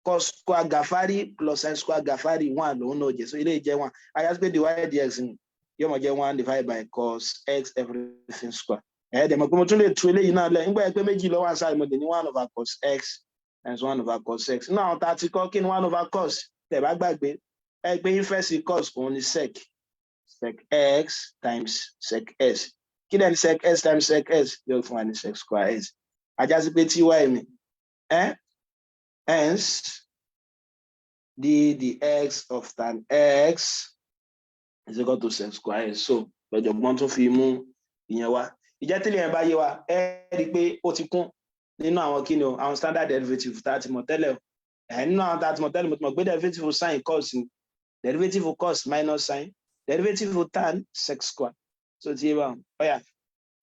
cos square gàfárì plus sin square gàfárì 1 lòun náà jẹ́ so ilé ìjẹ́ 1 ayás pé dy dx ni yóò mọ̀ jẹ́ 1 divided by cos x everything square ẹ̀ẹ́dẹ̀ mọ̀ pé mo tún lè tu eléyìí náà lẹ̀ nígbà pé méjì lọ́wọ́ àṣà ìmọ̀dé ní 1 over cos x times 1 over cos x náà àwọn tá a ti kọ́ kí ni 1 over cos tẹ̀ bá gbàgbé ẹ pé inverse cos òun ni sec x times sec s kí lẹ́ni sec s times sec s yóò fún wa ní sec square s ajá sí pé tí y mi hence dx of tan x is equal to sec square s so lọ́jọ̀gbọ́n tún fi mú ìyẹn wá ìjẹ́tìlẹ̀ yẹn bá yé wa ẹ rí i pé ó ti kún nínú àwọn kí ni o àwọn standard derivative tá a ti mọ̀ tẹ́lẹ̀ nínú àwọn tá a ti mọ̀ tẹ́lẹ̀ mo ti mọ̀ pé derivative of sin cos ni derivative of cos minus sin derivative of tan sec square so ti yé wa ọ̀yà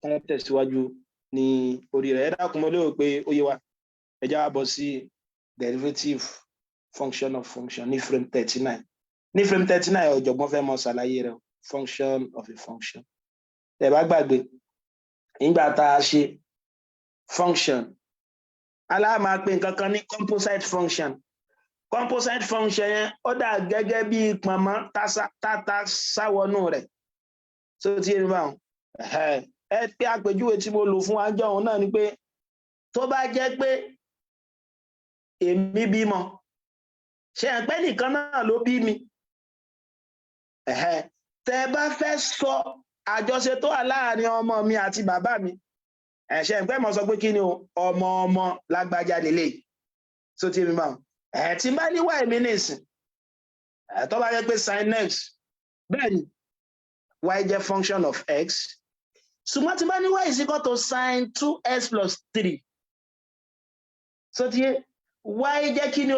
ẹ tẹ̀síwájú ní orí rẹ̀ ẹ dákun mo lérò pé ó yé wa ẹ já wa bọ̀ sí derivative function of function ní frame 39 ní frame 39 ọ̀jọ̀gbọ́n fẹ́ mọ̀ ṣàlàyé rẹ̀ function of a function tẹ́ bá gbàgbé nígbà tá a ṣe function aláàmà pé nǹkan kan ní composite function yẹn ó dà gẹ́gẹ́ bí pọ̀nmọ́ tata sáwọnú rẹ̀ tó ti rí báwọn ẹ pé àpèjúwe tí mo lò fún àjọ òun náà ni pé tó bá jẹ́ pé èmi bímọ ṣe ẹ̀ pé nìkan náà ló bí mi tẹ́ bá fẹ́ sọ àjọṣe tó wà láàrin ọmọ mi àti bàbá mi ẹ̀ṣẹ̀ ìpẹ́ mọ̀ sọ pé kí ni ọmọ lágbájá lélẹ̀ tó ti rí báwọn tí bá ní y mi nìsín tó bá jẹ́ pé sin x bẹ́ẹ̀ ni y jẹ́ function of x ṣùgbọ́n tí bá ní y is equal to sin 2x plus 3 so ti y jẹ́ kí ni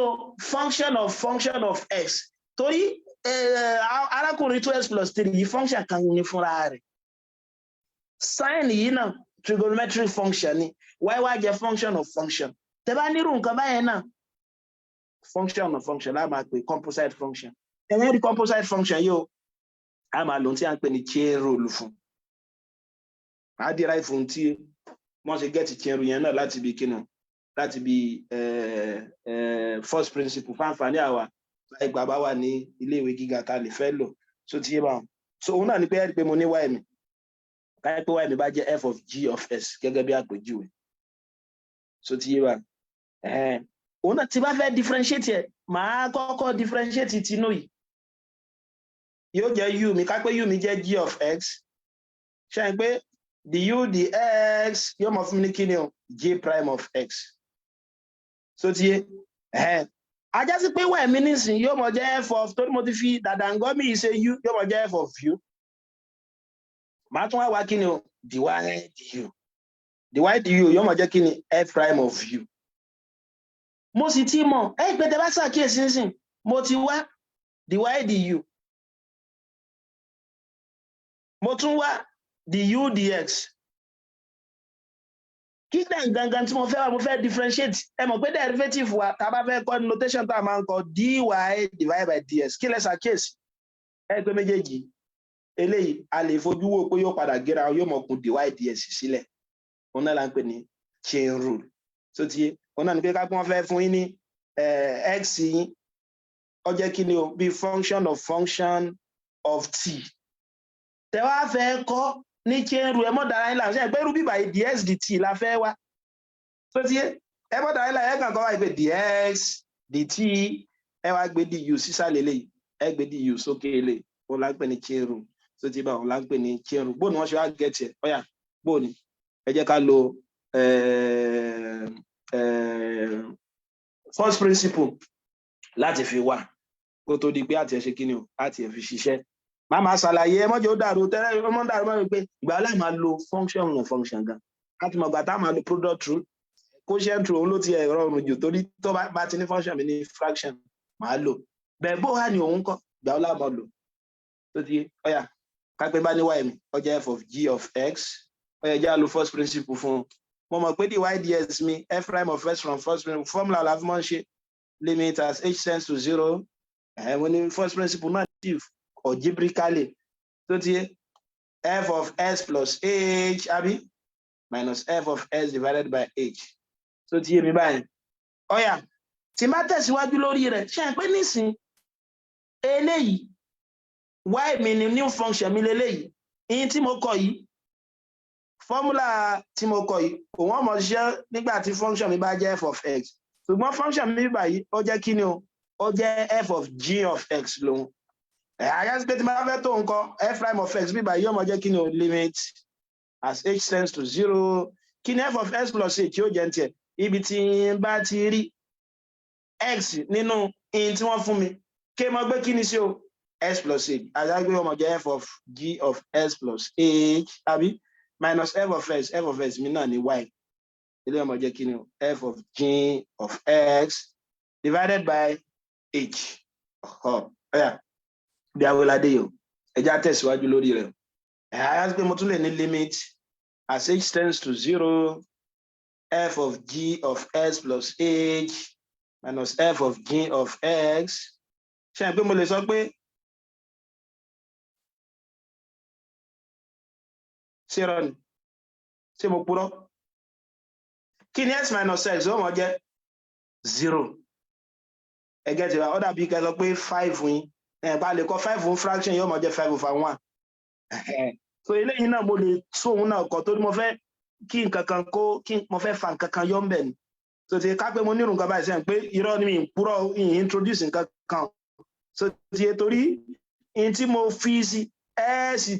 function of x torí arákùnrin 2x plus 3 yìí function kan ní fúnra rẹ̀ sin yìí náà trigonometric function ni y wá jẹ́ function of function tẹ́ bá nírú nǹkan báyẹn náà function of function la máa pè composite function ẹ̀yẹ́ di composite function yìí o a máa lò tí a ń pè ní chain rule fún a derive fún tí wọ́n ṣe get chain rule yẹn náà láti bí kínú láti bí first principle fáǹfààní àwa ìgbà bá wà ní iléèwé gíga tá a lè fẹ́ lò so ti yé bá wọn so òun náà ni pé ẹ rí pé mo ní y mi káyọ̀ pé y mi bá jẹ́ f of g of s gẹ́gẹ́ bí àpèjúwe so ti yé bá òun náà ti bá fẹ́ differentiate ẹ̀ màá kọ́kọ́ differentiate tinú yìí yóò jẹ́ u mi ká pé u mi jẹ́ g of x ṣe é pé du dx yóò mọ̀ fún mi ní kíni o g prime of x so ti yé ajá sí pé y mi nísìnyí yóò mọ̀ jẹ́ f of torí mo ti fi dàdàngọ́ mi ṣe u yóò mọ̀ jẹ́ f of u màá tún wá kí ni o dy du dy du yóò máa jẹ́ kí ni f prime of u. mo sì ti mọ̀ pé tẹ́ bá ṣàkíyèsí nísìn mo ti wá dy du mo tún wá du dx. kí gangan tí mo fẹ́ wá mo fẹ́ differentiate ẹ mọ̀ pé derivative wa tá a bá fẹ́ kọ́ notation tá a máa ń kọ dy divided by dx kí lẹ ṣàkíyèsí pé méjèèjì eléyìí a lè fojú wò pé yóò padà gẹ́ra yóò mọ̀ kún dy dx sílẹ̀ òun náà la ń pè ní chain rule tó ti yé òun náà ní pé ká pé wọ́n fẹ́ fún yín ní x yín ó jẹ́ kí ni o bí function of t tẹ wá fẹ́ kọ́ ní chain rule ẹ mọ̀ dára yín láàrín pé irú bíbá yìí dx dt la fẹ́ wá tó ti yé ẹ mọ̀ dára yín láàrín ẹ kàn kọ́ wáyé pé dx dt ẹ wá gbé du sísàlẹ̀ lẹ́yìn ẹ gbé du sókè lẹ́yìn òun la ń pè ní chain rule tó ti bá òun la ń pè ní chain rule bóòní wọ́n ṣe wá gẹ̀ẹ́tì ẹ̀ ọ̀yà bóòní ẹ jẹ́ ká lo first principle láti fi wá kó tó di pé àti ẹ̀ ṣe kí ni o àti ẹ̀ fi ṣiṣẹ́ máa máa ṣàlàyé ẹ mọ́jọ́ ó dàrú tẹ́lẹ̀ ọmọ dàrú mọ́ pé ìgbà láì máa lo function gan láti mọ̀ gbà tá máa lo product rule quotient rule òun ló ti ẹ̀ rọrùn jù torí tó bá ti ní function mi ní fraction máa lò bẹ́ẹ̀ bó wà ní òun kọ́ ìgbà ó láàmọ́ lò tó ti ọ̀yà kápẹ́ bá ní y mi ó jẹ́ f of g of x ó yẹ já lo first principle fún un mo mọ̀ pé dy ds mi f prime of x from first principle formula la fi mọ́ ń ṣe limit as h tends to 0 mo ní first principle náà algebraically tó ti f of s plus h àbí minus f of s divided by h tó ti yé mi báyìí ọ̀yà tí má tẹ̀síwájú lórí rẹ̀ ṣe é pé nísìn eléyìí y mi ni new function mi leléyìí ìyìn tí mo kọ yìí formula tí mo kọ yìí òun ọmọ ṣiṣẹ́ nígbà tí function mi bá jẹ́ f of x ṣùgbọ́n function mi báyìí ó jẹ́ kí ni o ó jẹ́ f of g of x lòun àyàsí pé tí máa fẹ́ tó nǹkan f prime of x bíbá yìí ọmọ jẹ́ kí ni o limit as h tends to 0 kí ni f of x plus h yóò jẹ́ ní tiẹ̀ ibi tí n bá ti rí x nínú in tí wọ́n fún mi kí mo gbé kí ni sí o s plus h àyàsí pé ọmọ jẹ́ f of g of s plus h àbí minus f of x mi náà ní y ilé ọmọ jẹ́ kí ni o f of g of x divided by h ọ̀yà bí awolade yìí ẹjá tẹ̀síwájú lórí rẹ̀ àyà pé mo tún lè ní limit as h tends to 0 f of g of s plus h minus f of g of x ṣe é pé mo lè sọ pé zero ni ṣé mo purọ́ kí ni x minus x ó mọ jẹ́ 0 ẹgẹ́ tí ó dàbí kẹ́ sọ pé 5 yín bá lè kọ 5 fún fraction yóò mọ jẹ́ 5 over 1 so eléyìí náà mo lè sóhun náà kọ tó ní mo fẹ́ kí nǹkan kan kó kí mo fẹ́ fa nǹkan kan yọ ń bẹ̀ ni so ti ká pé mo nírun nǹkan báyìí sẹ́yìn pé irọ́ ni mi ń purọ́ ìyìn introduce nǹkan kan so ti yẹ torí in tí mo fi sí ẹ́ẹ̀sì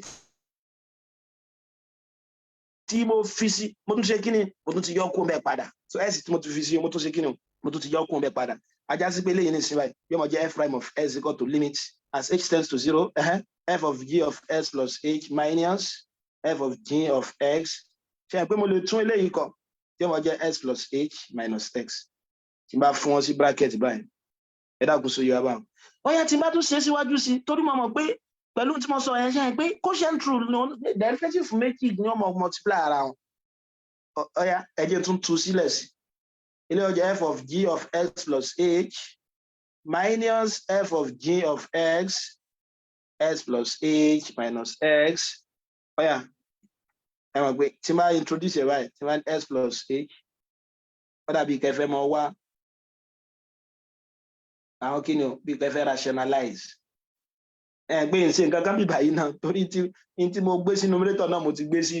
tí mo fi sí mo tún ṣe kíni mo tún ti yọ kó bẹ́ẹ̀ padà so ẹ́ẹ̀sì tí mo tún fi sí mo tún ṣe kíni mo tún ti yọ kó bẹ́ẹ̀ padà ajá sí pé eléyìí ní ìsinmi yóò mọ jẹ́ f prime of s equal to limit as h tends to 0 f of g of s plus h minus f of g of x ṣe é pé mo lè tún eléyìí kọ yóò mọ jẹ́ s plus h minus x tí n bá fún wọn sí bracket báyìí ẹ dákun so yóò bá wọn. ọyá tí n bá tún ṣe síwájú sí torí mo mọ̀ pé pẹ̀lú tí mo sọ yẹn ṣe é pé quotient rule ni derivative méjì ni wọ́n mọ multiply ara wọn ọyá ẹ jẹ́ tún tú sílẹ̀ sí ilé ọjà f of g of x plus h minus f of g of x s plus h minus x ọyà ẹ mọ̀ pé tí n bá introduce ẹ̀ báyìí tí n bá s plus h ó dàbí kẹfẹ́ mọ wá àwọn kí ni o bí kẹfẹ́ rationalize gbé ń ṣe nǹkan kan bí báyìí náà torí tí mo gbé sí numerator náà mo ti gbé sí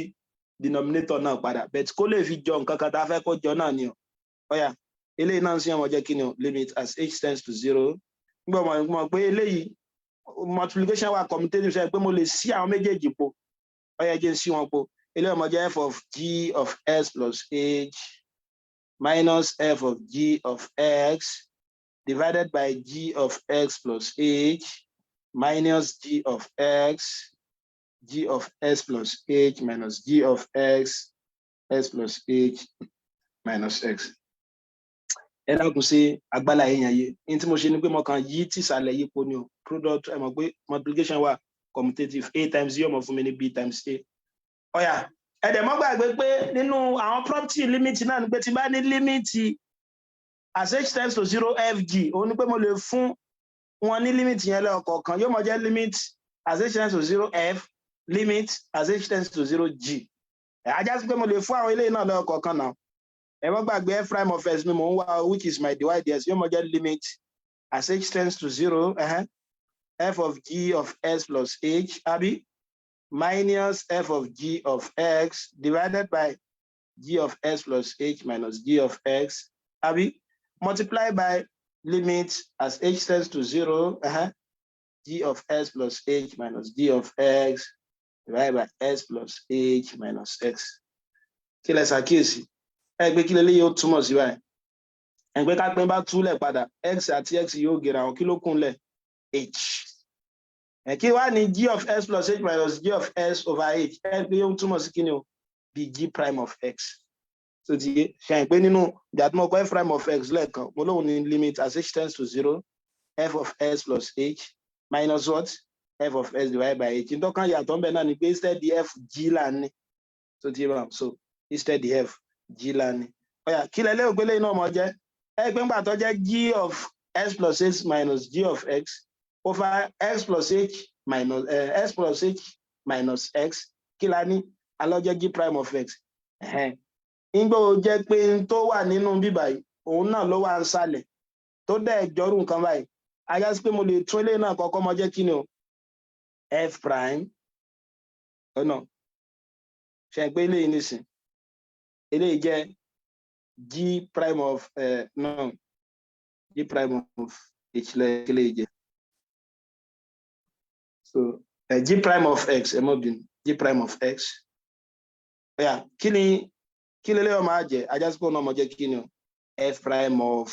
denominator náà padà but kó lè fi jọ nǹkan kan tá a fẹ́ kó jọ náà ni o ọ̀yà eléyìí náà ń ṣe ọmọ jẹ́ kí ni o limit as h tends to 0 nígbà mọ̀ pé eléyìí multiplication wa commutative ṣe pé mo lè sí àwọn méjèèjì po ọ̀yà jẹ́ sí wọn po eléyìí ọmọ jẹ́ f of g of s plus h minus f of g of x divided by g of x plus h minus g of x g of s plus h minus g of x s plus h minus x. Ẹ dákun sí agbálá èèyàn yìí. Ní tí mo ṣe ni pé mo kàn yí tìsàlẹ̀ yípo ni o. Product ẹ mọ̀ pé multiplication wà commutative, a times yóò mọ̀ fún mi ní b times a. Ó yá, ẹ dẹ̀ mọ́ gbàgbé pé nínú àwọn property limit náà ni pé tí bá ní limit as h tends to 0 fg, òun ni pé mo lè fún wọn ní limit yẹn lẹ́ọ̀kọ̀ọ̀kan, yóò mọ̀ jẹ́ limit as h tends to 0 f, limit as h tends to 0 g. Ajá sí pé mo lè fún àwọn eléyìí náà lẹ́ọ̀kọ̀ọ̀kan náà. Ẹ mọ́ gbàgbé f prime of s ni mò ń wá, which is my dy ds, yóò mọ̀ jẹ́ limit as h tends to 0 f of g of s plus h, àbí, minus f of g of x divided by g of s plus h minus g of x, àbí, multiply by limit as h tends to 0 g of s plus h minus g of x divided by s plus h minus x. Kí lẹ ṣàkíyèsí? Ẹ gbé kí leléyìí ó túmọ̀ sí báyìí. Ẹ gbé ká pín bá túlẹ̀ padà, x àti x yóò gèrè àwọn kí ló kúnlẹ̀ h. Ẹ kí wá ní g of s plus h minus g of s over h. Ẹ gbé yóò túmọ̀ sí kí ni o? Bí g prime of x. So ti yé ṣe àyìn pé nínú ìgbà tí mo kọ f prime of x lẹ́ẹ̀kan, mo lóun ní limit as h tends to 0 f of s plus h minus what? F of s divided by h. Nítorí yàtọ̀ ń bẹ náà ni pé instead the f g là ní. So ti yé bá, so instead the f g là ní. Ó yá, kí lẹ lérò pé lẹ́yìn náà mọ̀ jẹ́? Ẹ pé ńgbà tó jẹ́ g of s plus h minus g of x over x plus h minus x, kí la ní? Alọ́ jẹ́ g prime of x. Nígbà ó jẹ́ pé n tó wà nínú bíbá yìí, òun náà ló wà nísàlẹ̀, tó dẹ̀ jọrú nǹkan báyìí. A yá sí pé mo lè tún eléyìí náà kọ́kọ́ mọ jẹ́ kí ni o? F prime. Ọ̀nà. Ṣe pé eléyìí nísìn. Eléyìí jẹ́ g prime of no, g prime of h lẹ́kẹ̀lẹ́ jẹ́. So g prime of x, ẹ mọ̀ bí g prime of x. Yeah, kí ni kí lè léyọ̀ máa jẹ́? Ajá sí pé ọ̀nà ọmọ jẹ́ kí ni o? F prime of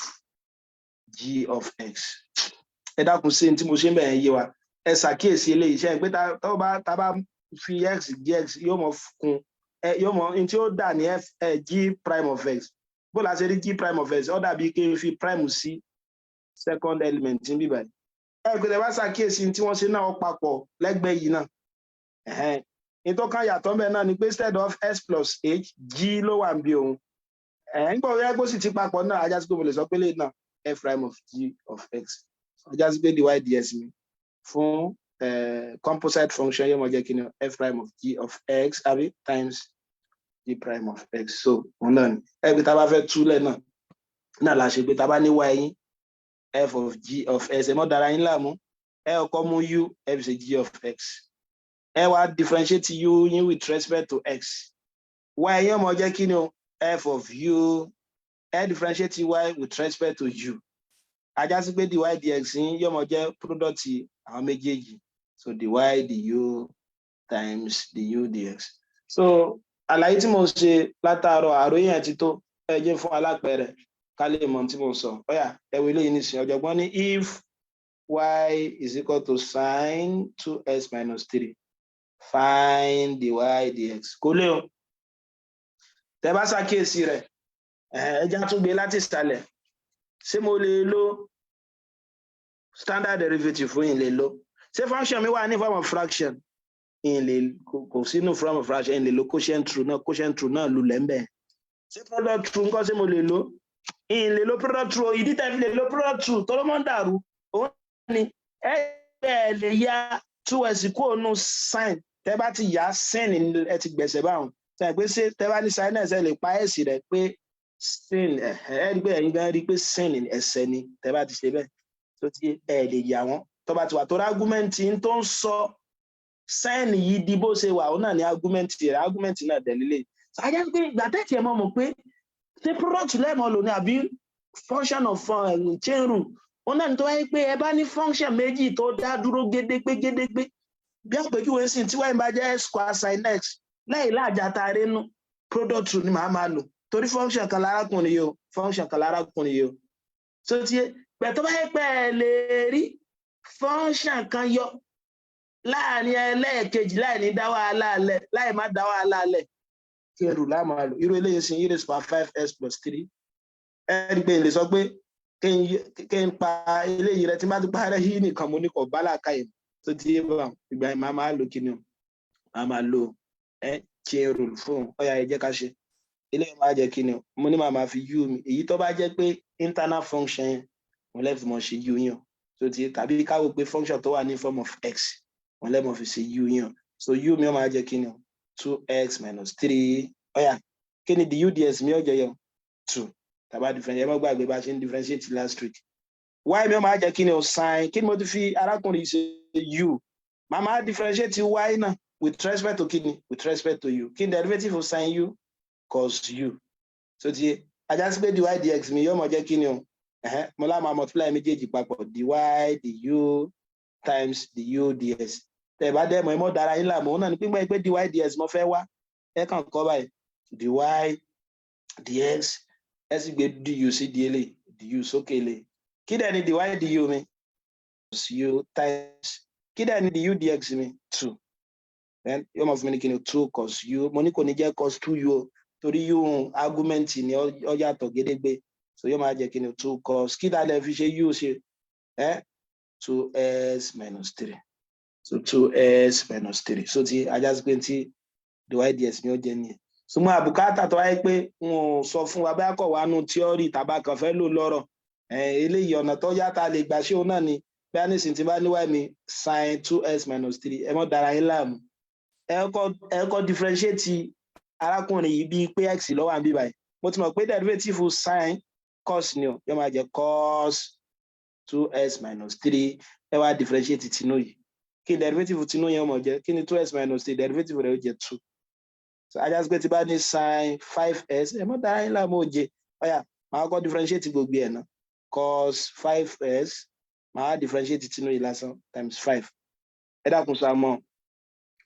g of x. Ẹ dákun sí ní tí mo ṣe ń bẹ̀rẹ̀ yé wa. Ẹ ṣàkíyèsí eléyìí ṣe pé tá bá fi x dx yóò mọ̀ kún yóò mọ̀ ní tí ó dà ní g prime of x. Bó la ṣe rí g prime of x, ó dàbí kí n fi prime sí second element ní bíbá yìí. Ẹ pé tẹ́ bá ṣàkíyèsí tí wọ́n ṣe náà papọ̀ lẹ́gbẹ̀ẹ́ yìí náà. Nítorí kan yàtọ̀ ń bẹ náà ni pé instead of s plus h, g ló wà ń bí òun. Nígbà wo yẹ kó sì ti papọ̀ náà, ajá sí pé mo lè sọ pé lè náà f prime of g of x. Ajá sí pé dy ds mi fún composite function yóò mọ̀ jẹ́ kí ni f prime of g of x, àbí, times g prime of x. So òun náà ni ẹ pé tá a bá fẹ́ túlẹ̀ náà la ṣe pé tá a bá ní y yín f of g of x, ẹ mọ́ dára yín láàmú, ẹ ọkọ mú u f ṣe g of x. Ẹ wá differentiate u yín with respect to x. Y yín mọ̀ jẹ́ kí ni o? F of u. Ẹ differentiate y with respect to u. Ajá sí pé dy dx yín yóò mọ̀ jẹ́ product àwọn méjèèjì. So dy du times du dx. So àlàyé tí mo ṣe látàárọ̀ àròyé yẹn ti tó, ẹ jẹ́ fún alápẹ̀rẹ̀ ká lè mọ̀ tí mo sọ. Ó yá, ẹ wo eléyìí nísìnyí. Ọ̀jọ̀gbọ́n ní if y is equal to sin 2s minus 3, find dy dx. Kò lè o. Tẹ́ bá ṣàkíyèsí rẹ̀, ẹ já tún gbé láti ìsàlẹ̀. Ṣé mo lè lo standard derivative fún yín lè lo? Ṣé function mi wà ní form of fraction? Yín lè kò sínú form of fraction, yín lè lo quotient true náà lulẹ̀ ń bẹ̀. Ṣé product true nǹkan ṣé mo lè lo? Yín lè lo product true. Ìdí tẹ́ fi lè lo product true tó ló mọ́ ń dàrú. Òun ni ẹ lè ya 2s kúrò nù sin. Tẹ́ bá ti yá sin ẹ ti gbẹ̀sẹ̀ báwọn. Tẹ́ pé ṣé tẹ́ bá ní sin ẹ lè pa s rẹ̀ pé sin ẹ rí pé ẹ̀yin gan rí pé sin ẹsẹ̀ ni tẹ́ bá ti ṣe bẹ́ẹ̀. Tó ti ẹ lè yà wọ́n. Tó bá ti wà tó rí argument tó ń sọ sin yìí di bó ṣe wà, òun náà ni argument náà dẹ̀lélẹ̀. Ajá pé ìgbà tẹ́tì ẹ mọ̀ pé ṣé product lẹ́mọ̀ lò ní àbí function of chain rule. Òun náà ni tó wáyé pé ẹ bá ní function méjì tó dá dúró gédégbé. Bí àpèjúwe sí tí wọ́n bá jẹ́ square sin x lẹ́yìn láàjà tààrí nù product true ni màá máa lò. Torí function kan lárákùnrin yìí o. So ti pẹ̀ tó bá yẹ pé ẹ lè rí function kan yọ láàrin ẹlẹ́ẹ̀kejì láì ní dá wàhálà lẹ̀ láì má dá wàhálà lẹ̀ kí ẹrù láàmú àlò irú eléyìí sin e raised power 5s plus 3 ẹni pé lè sọ pé kí n pa eléyìí rẹ tí má ti parẹ́ yìí nìkan mo ní kò bá làákà yìí tó ti yé bá ìgbà yìí máa lò kí ni o máa lò chain rule fún ọ̀yà ẹ jẹ́ ká ṣe eléyìí máa jẹ́ kí ni o mo ní máa fi u mi èyí tó bá jẹ́ pé internal function yẹn mo lẹ́fì mọ̀ ṣe u yàn tó ti tàbí káwọ́ pé function tó wà ní form of x mo lẹ́mọ̀ fi ṣe u yàn so u mi ó máa jẹ́ kí ni o 2x minus 3 ọ̀yà kí ni du ds mi ó jẹ́ yàn 2 tàbá differentiate ẹ má gbàgbé bá ṣe ń differentiate last week y mi ó máa jẹ́ kí ni o sin kí ni mo ti fi arákùnrin ṣe u màá máa differentiate y náà with respect to kí ni with respect to u kí ni derivative of sin u cos u so ti ajá sí pé dy dx mi yóò mọ jẹ́ kí ni o mo lá máa multiply méjèèjì papọ̀ dy du times du ds tẹ bá dẹ mọ ẹ mọ dára yín láàmú òun náà ní pípẹ́ pé dy ds mo fẹ́ wá ẹ kàn kọ́ báyìí dy dx ẹ sì gbé du sí di eléyìí du sókè eléyìí kí dẹ̀ ni dy du mi cos u times kí dẹ̀ ni du dx mi 2 then yóò mọ fún mi ní kí ni 2 cos u mo ní kò ní jẹ́ cos 2u o torí u argument ni ó yàtọ̀ gédégbé so yóò máa jẹ́ kí ni 2 cos kí dáa lè fi ṣe u ṣe 2s minus 3 so 2s minus 3 so ti ajá sí pé tí dy ds mi ó jẹ́ nìyẹn ṣùgbọ́n àbùkátà tó wáyé pé wọn ò sọ fún wa bá kọ̀ wá nù tíọ́rì tàbá kan fẹ́ lò lọ́rọ̀ eléyìí ọ̀nà tó yàtọ̀ lè gbà ṣé òun náà ni bí a ní sìn tí bá níwáyé mi sin 2s minus 3 ẹ mọ́ dára yín láàmú ẹ kọ́ differentiate arákùnrin yìí bíi pé x ló wà níbí báyìí mo ti mọ̀ pé derivative sin cos ni o yóò máa jẹ́ cos 2s minus 3 ẹ wá differentiate tinú yìí kí derivative tinú yẹn mọ̀ jẹ́ kí ni 2s minus 3 derivative rẹ̀ ó jẹ́ 2 so ajá sí pé tí bá ní sin 5s ẹ mọ́ dára yín láàmú òye ọ̀yà máa kọ́ differentiate gbogbo ẹ̀ náà cos 5s máa differentiate tinú yìí lásán times 5 ẹ dákun sọ àmọ́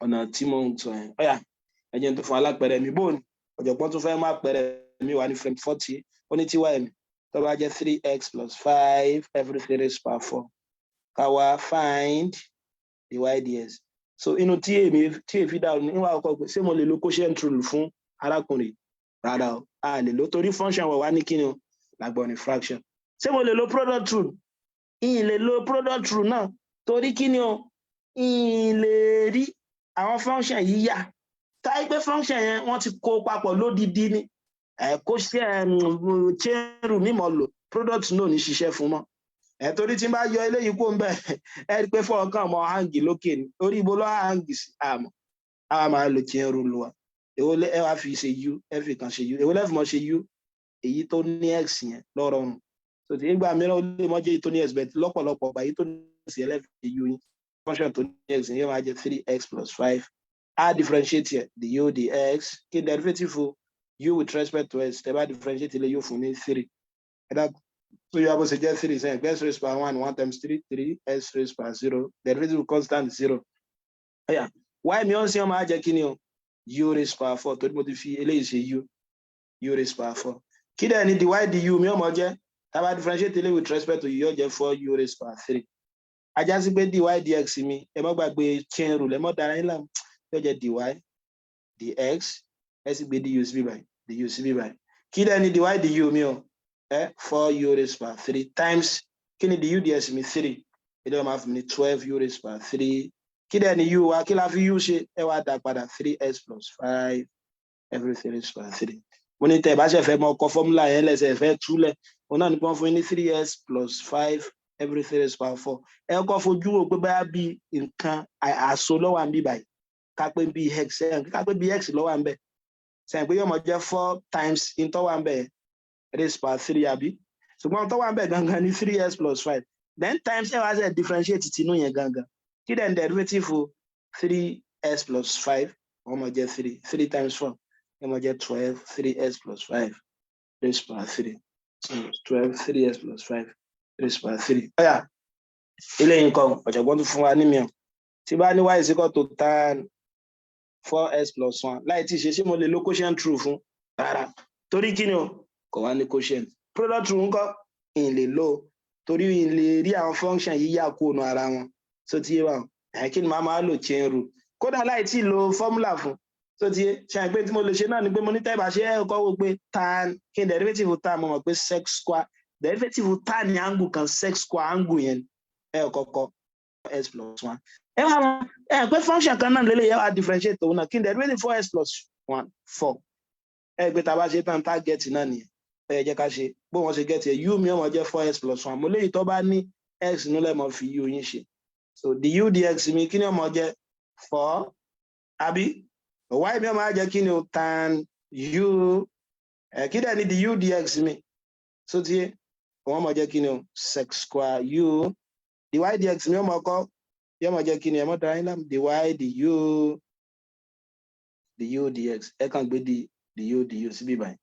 ọ̀nà tí mo ń sọ yẹn ọ̀yà ẹ̀jẹ̀ tó fún alápẹ̀rẹ̀ mi bóun ọ̀jọ̀gbọ́n tó fẹ́ má pẹ̀rẹ̀ mi wà ní frame 40 ó ní tí wáyé mi tó bá jẹ́ 3x plus 5 everything raised power 4 káwa find dy ds so inú tí èfi dà níwà ọkọ̀ pé ṣé mo lè lo quotient rule fún arákùnrin rárá o a lè lo torí function wọ̀ wá ní kíni o lágbọ́n ní fraction ṣé mo lè lo product rule ìyìn lè lo product rule náà torí kíni o ìyìn lè rí àwọn function yìí yá táyé pé function yẹn wọ́n ti kó papọ̀ lódìdí ni quotient chain rule mímọ́ lò product náà ní ṣiṣẹ́ fún mọ́ torí tí n bá yọ eléyìí kó ń bẹ ẹ rí pé fọ́ọ̀kan mọ́ hangi lókè ni orí ibo ló hangi sí àmọ́ àwa máa lo chain rule wa èwo ẹ wá fi ṣe u ẹ fi kan ṣe u èwo lẹ́fì mọ́ ṣe u èyí tó ní x yẹn lọ́rọ̀rùn so tí nígbà mìíràn ó lè mọ́ jẹ́ èyí tó ní x bẹ́ẹ̀ lọ́pọ̀lọpọ̀ ọ̀gbà èyí tó ní x yẹn lẹ́fì ṣe u yín function tó ní x yẹn máa jẹ́ 3x plus 5 a differentiate here the u dx kí derivative u with respect to x tẹ́ bá differentiate ilé yóò fún ní 3 so you have to suggest 3 saying x raised power 1 times 3 3s raised power 0 derivative constant 0 yeah y mi on sí ọmọ ajẹ́ kí ni o u raised power 4 tó mo ti fi eléyìí ṣe u raised power 4 kí dẹ̀ ni dy du mi ọmọ jẹ́ tá bá differentiate ilé with respect to u yóò jẹ́ 4 u raised power 3 ajá sí pé dy dx mi ẹ má gbàgbé chain rule ẹ má dára yín láàmú yóò jẹ́ dy dx ẹ sì gbé du sí bíbáyìí kí dẹ̀ ni dy du mi o 4 u raised power 3 times kí ni du ds mi 3 ilé ọmọ fún mi 12 u raised power 3 kí dẹ̀ ni u wa kí la fi u ṣe ẹ wá dá padà 3s plus 5 everything raised power 3 mo ní tẹ́ bá ṣe fẹ́ mọ ọkọ̀ fọ́múlà yẹn lẹ́sẹ̀ fẹ́ túlẹ̀ òun náà ní pọ́n fún yín ní 3s plus 5 everything raised power 4 ẹ kọ́ fojú wo pé báyà bí nǹkan àṣọ lọ́wọ́ àmì báyìí ká pé bí x lọ́wọ́ àmì bẹ́ẹ̀ sẹ́yìn pé yóò mọ̀ jẹ́ 4 times ìtọ́wọ́ àmì bẹ́ẹ̀ raised power 3 àbí ṣùgbọ́n tó wà ń bẹ̀ gangan ní 3s plus 5 then times ẹ wá ṣe differentiate tinú yẹn gangan kí then derivative 3s plus 5 wọ́n mọ̀ jẹ́ 3 times 4 wọ́n mọ̀ jẹ́ 12 3s plus 5 raised power 3 12 3s plus 5 raised power 3 ọ̀yà ilé nǹkan ọ̀jọ̀gbọ́n tó fún wa ní mìíràn tí bá ní y is equal to tan 4s plus 1 láì tí ṣe mo lè lo quotient rule fún rárá torí kí ni o kò wá ní quotient product rule ńkọ́ ìyìn lè lò torí ìyìn lè rí àwọn function yìí yà kó nu ara wọn so tí yé wa kí ni màá máa lò chain rule kódà láì tí lo formula fún tó ti ṣe àìpé tí mo lè ṣe náà ni pé mo ní tẹ́ẹ̀bà ṣe ẹ̀kọ́ wo pé tan kí ni derivative tan mo mọ̀ pé sec square derivative tan ní angle kan sec square angle yẹn kọ́kọ́ s plus 1 wá mọ̀ pé function kan náà lélẹ̀ yẹn wá differentiate òun náà kí ni derivative 4s plus 1 4 pé tá a bá ṣe tán tá get náà nìyẹn jẹ́ ká ṣe bó wọ́n ṣe get yẹ u mi ọmọ jẹ́ 4s plus 1 mo léyìí tó bá ní x nílẹ̀ mọ̀ fi u yín ṣe so du dx mi kí ni ọmọ jẹ́ 4 àbí y mi ọmọ á jẹ́ kí ni o tan u kí dẹ̀ ni du dx mi so tí wọ́n mọ̀ jẹ́ kí ni o sec square u dy dx mi ọmọ kọ́ yọ mọ̀ jẹ́ kí ni ẹ mọ̀ dára ńlá du dx ẹ kàn gbé du síbí báyìí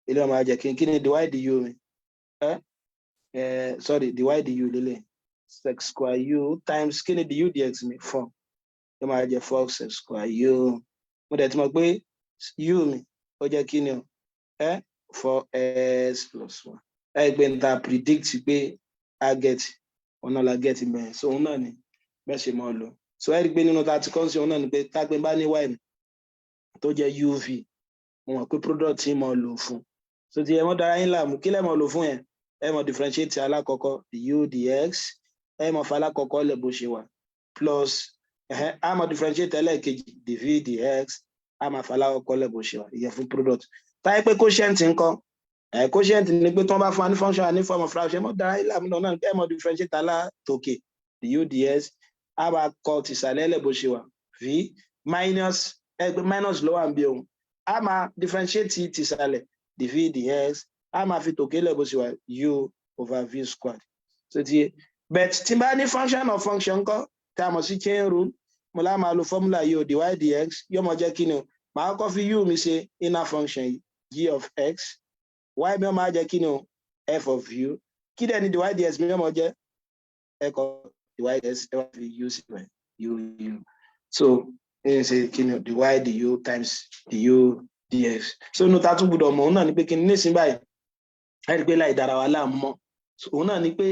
ilé ọmọ á jẹ́ kí ni dy du mi sorry dy du lélẹ̀ sec square u times kí ni du dx mi 4 yọ máa jẹ́ 4 sec square u mo dẹ̀ ti mọ̀ pé u mi ó jẹ́ kí ni o 4s plus 1 gbé n ta predict pé a get ọ̀nà la get mẹ́rin so òun náà ni bẹ́ẹ̀ ṣe mọ́ lò so ẹ rí pé nínú ta ti kọ́ sí òun náà ni pé tágbé bá ní y tó jẹ́ uv mo mọ̀ pé product tí mo lò fún so ti ẹ mọ́ dára yín láàmú kí lẹ́ mọ̀ lò fún yẹn ẹ mọ̀ differentiate alákọ̀ọ́kọ́ du dx ẹ mọ̀ fa alákọ̀ọ́kọ́ lẹ̀ bó ṣe wà plus a mọ̀ differentiate ẹlẹ́ẹ̀kejì dv dx a mọ̀ fa alákọ̀ọ́kọ́ lẹ̀ bó ṣe wà ìyẹn fún product táyé pé quotient ńkọ́ quotient ni pé tí wọ́n bá fún wa ní function ní form of fraction ẹ mọ̀ dára yín láàmú náà ẹ mọ̀ differentiate alátòkè du ds a bá kọ tìsàlẹ̀ lẹ̀ bó ṣe wà v minus ló wà ń bí ohun a máa differentiate tìsàlẹ̀ dv dx a máa fi tòkè lẹ̀ bó ṣe wà u over v squared so ti but tí n bá ní function of function kọ́ tí a mọ̀ sí chain rule mo lá máa lo formula u dy dx yóò mọ̀ jẹ́ kí ni o màá kọ́ fi u mi ṣe inner function g of x y mi ó máa jẹ́ kí ni o f of u kí dẹ̀ ni dy dx mi ó mọ̀ jẹ́ ẹ̀kọ́ dy dx ẹ wá fi u sí rẹ̀ u so ẹ ṣe kí ni dy du times du dx so inú ta tún gbọ́dọ̀ mọ̀ òun náà ni pé kí ni nísìnyí báyìí ẹ rí pé láì dára wa láàmú mọ́ òun náà ni pé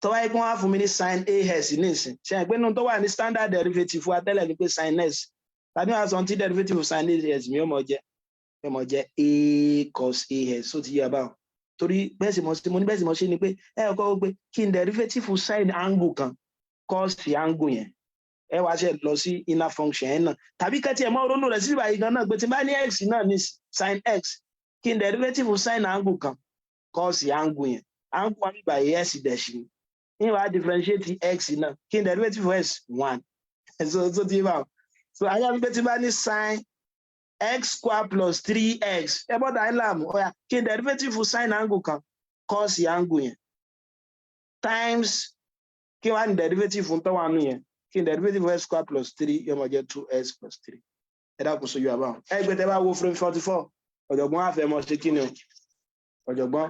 tọ́wá yìí kí wọ́n á fún mi ní sin as nísìn ṣe é pé nínú tó wà ní standard derivative wa tẹ́lẹ̀ ni pé sin s tàbí wàá sọ tí derivative sin as mi yóò mọ̀ jẹ́ a cos as so ti yé abáwọn torí bẹ́ẹ̀ sì mọ̀ sí mo ní bẹ́ẹ̀ sì mọ̀ ṣe ni pé ẹ kọ́ ó pé kí n derivative sin angle kan cos angle yẹn ẹ wá ṣe lọ sí inner function ẹ náà tàbí kẹ́tì ẹ̀ mọ́ ronú rẹ̀ sí ìbàyí gan náà pé tí n bá ní x náà ní sin x kí n derivative sin angle kan cos angle yẹn angle wọn bíbà yẹ s dash ni ní wàá differentiate x náà kí n derivative s 1 so ti bá so ayé mi pé tí n bá ní sin x square plus 3x ẹ bọ́dà ẹ láàmú ọ̀yà kí n derivative sin angle kan cos angle yẹn times kí wàá ní derivative fún tọ́wọ́ àánú yẹn kí n derivative s square plus 3 yóò máa jẹ́ 2s plus 3 ẹ dákun sójú àbáwọn ẹ gbé tẹ́ bá wo frame 44 ọ̀jọ̀gbọ́n àfẹ́ mọ̀ ṣe kí ni o ọ̀jọ̀gbọ́n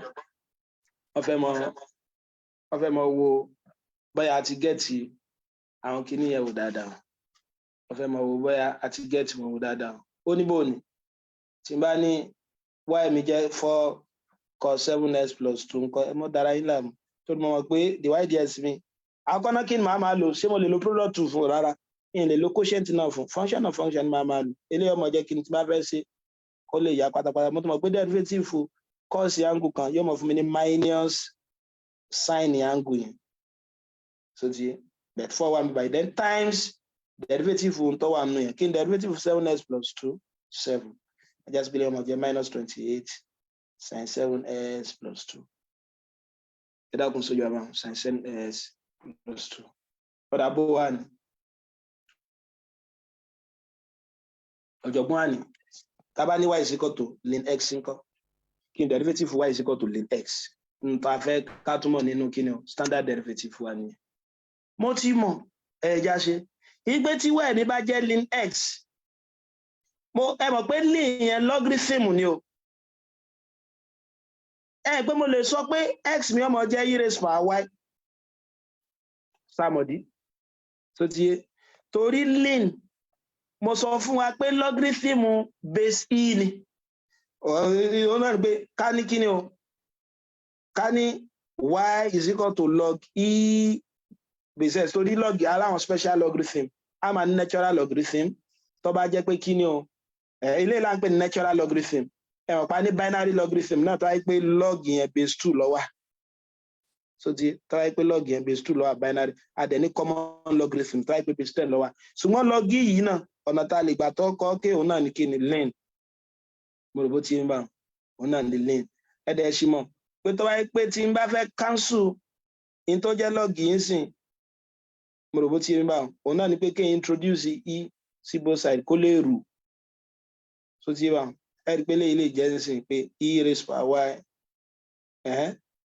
ọfẹ́ mọ̀ wo bóyá àti gẹ́ẹ̀tì àwọn kìíní yẹn wò dáadáa ọfẹ́ mọ̀ wo bóyá àti gẹ́ẹ̀tì wọn wò dáadáa ó ní bò ní tí n bá ní y mi jẹ́ 4 cos 7s plus 2 nǹkan ẹ mọ́ dára yín láàmú tó mọ̀ pé dy ds mi àkọ́nà kí ni màá máa lò ṣé mo lè lo product fún rárá kí n lè lo quotient náà fún function of function máa máa lò eléyìí ọmọ jẹ́ kí n tí bá fẹ́ ṣe kó lè yá pátápátá mo tún mọ̀ pé derivative cos angle kan yóò mọ̀ fún mi ní minus sin angle yẹn so ti but 4 1 by then times derivative tó wà nù yẹn kí n derivative 7s plus 2 7 I just believe ọmọ jẹ́ minus 28 sin 7s plus 2 ẹ dákun sójú àbá sin 7s plus 2 ọ̀dà bó wà ní ọ̀jọ̀gbọ́n àní tá bá ní y is equal to ln x ńkọ́ kí n derivative y is equal to ln x nta fẹ́ ká túmọ̀ nínú kí ni o standard derivative wa nìyẹn mo ti mọ̀ ẹ̀já ṣe ìgbé tí y mi bá jẹ́ ln x ẹ mọ̀ pé ln yẹn logarithm ni o pé mo lè sọ pé x mi ọmọ jẹ́ e raised power y sàmọ̀dí tó ti yé torí ln mo sọ fún wa pé logarithm base e ni ó náà pé ká ní kí ni o ká ní y is equal to log e basis torí log aláwọn special logarithm a máa ní natural logarithm tó bá jẹ́ pé kí ni o ilé ìlànà pé natural logarithm ẹ̀wọ̀n pa ní binary logarithm náà tó wáyé pé log yẹn base 2 ló wà so ti tó wáyé pé log yẹn base 2 ló wà binary a dẹ̀ ní common logarithm tó wáyé pé base 10 ló wà ṣùgbọ́n log yìí náà ọ̀nà tá a lè gbà tó kọ́ ké òun náà ní kí ni lane mo rò bó ti ń bá òun náà ní lane ẹ̀dẹ̀ ṣì mọ̀ pé tó wáyé pé tí n bá fẹ́ cancel in tó jẹ́ log yìí sìn mo rò bó ti ń bá òun náà ní pé kéèyàn introduce e sí both side kó lè rù so ti bá ẹ̀rí pé lè jẹ́ sìn pé e raised by y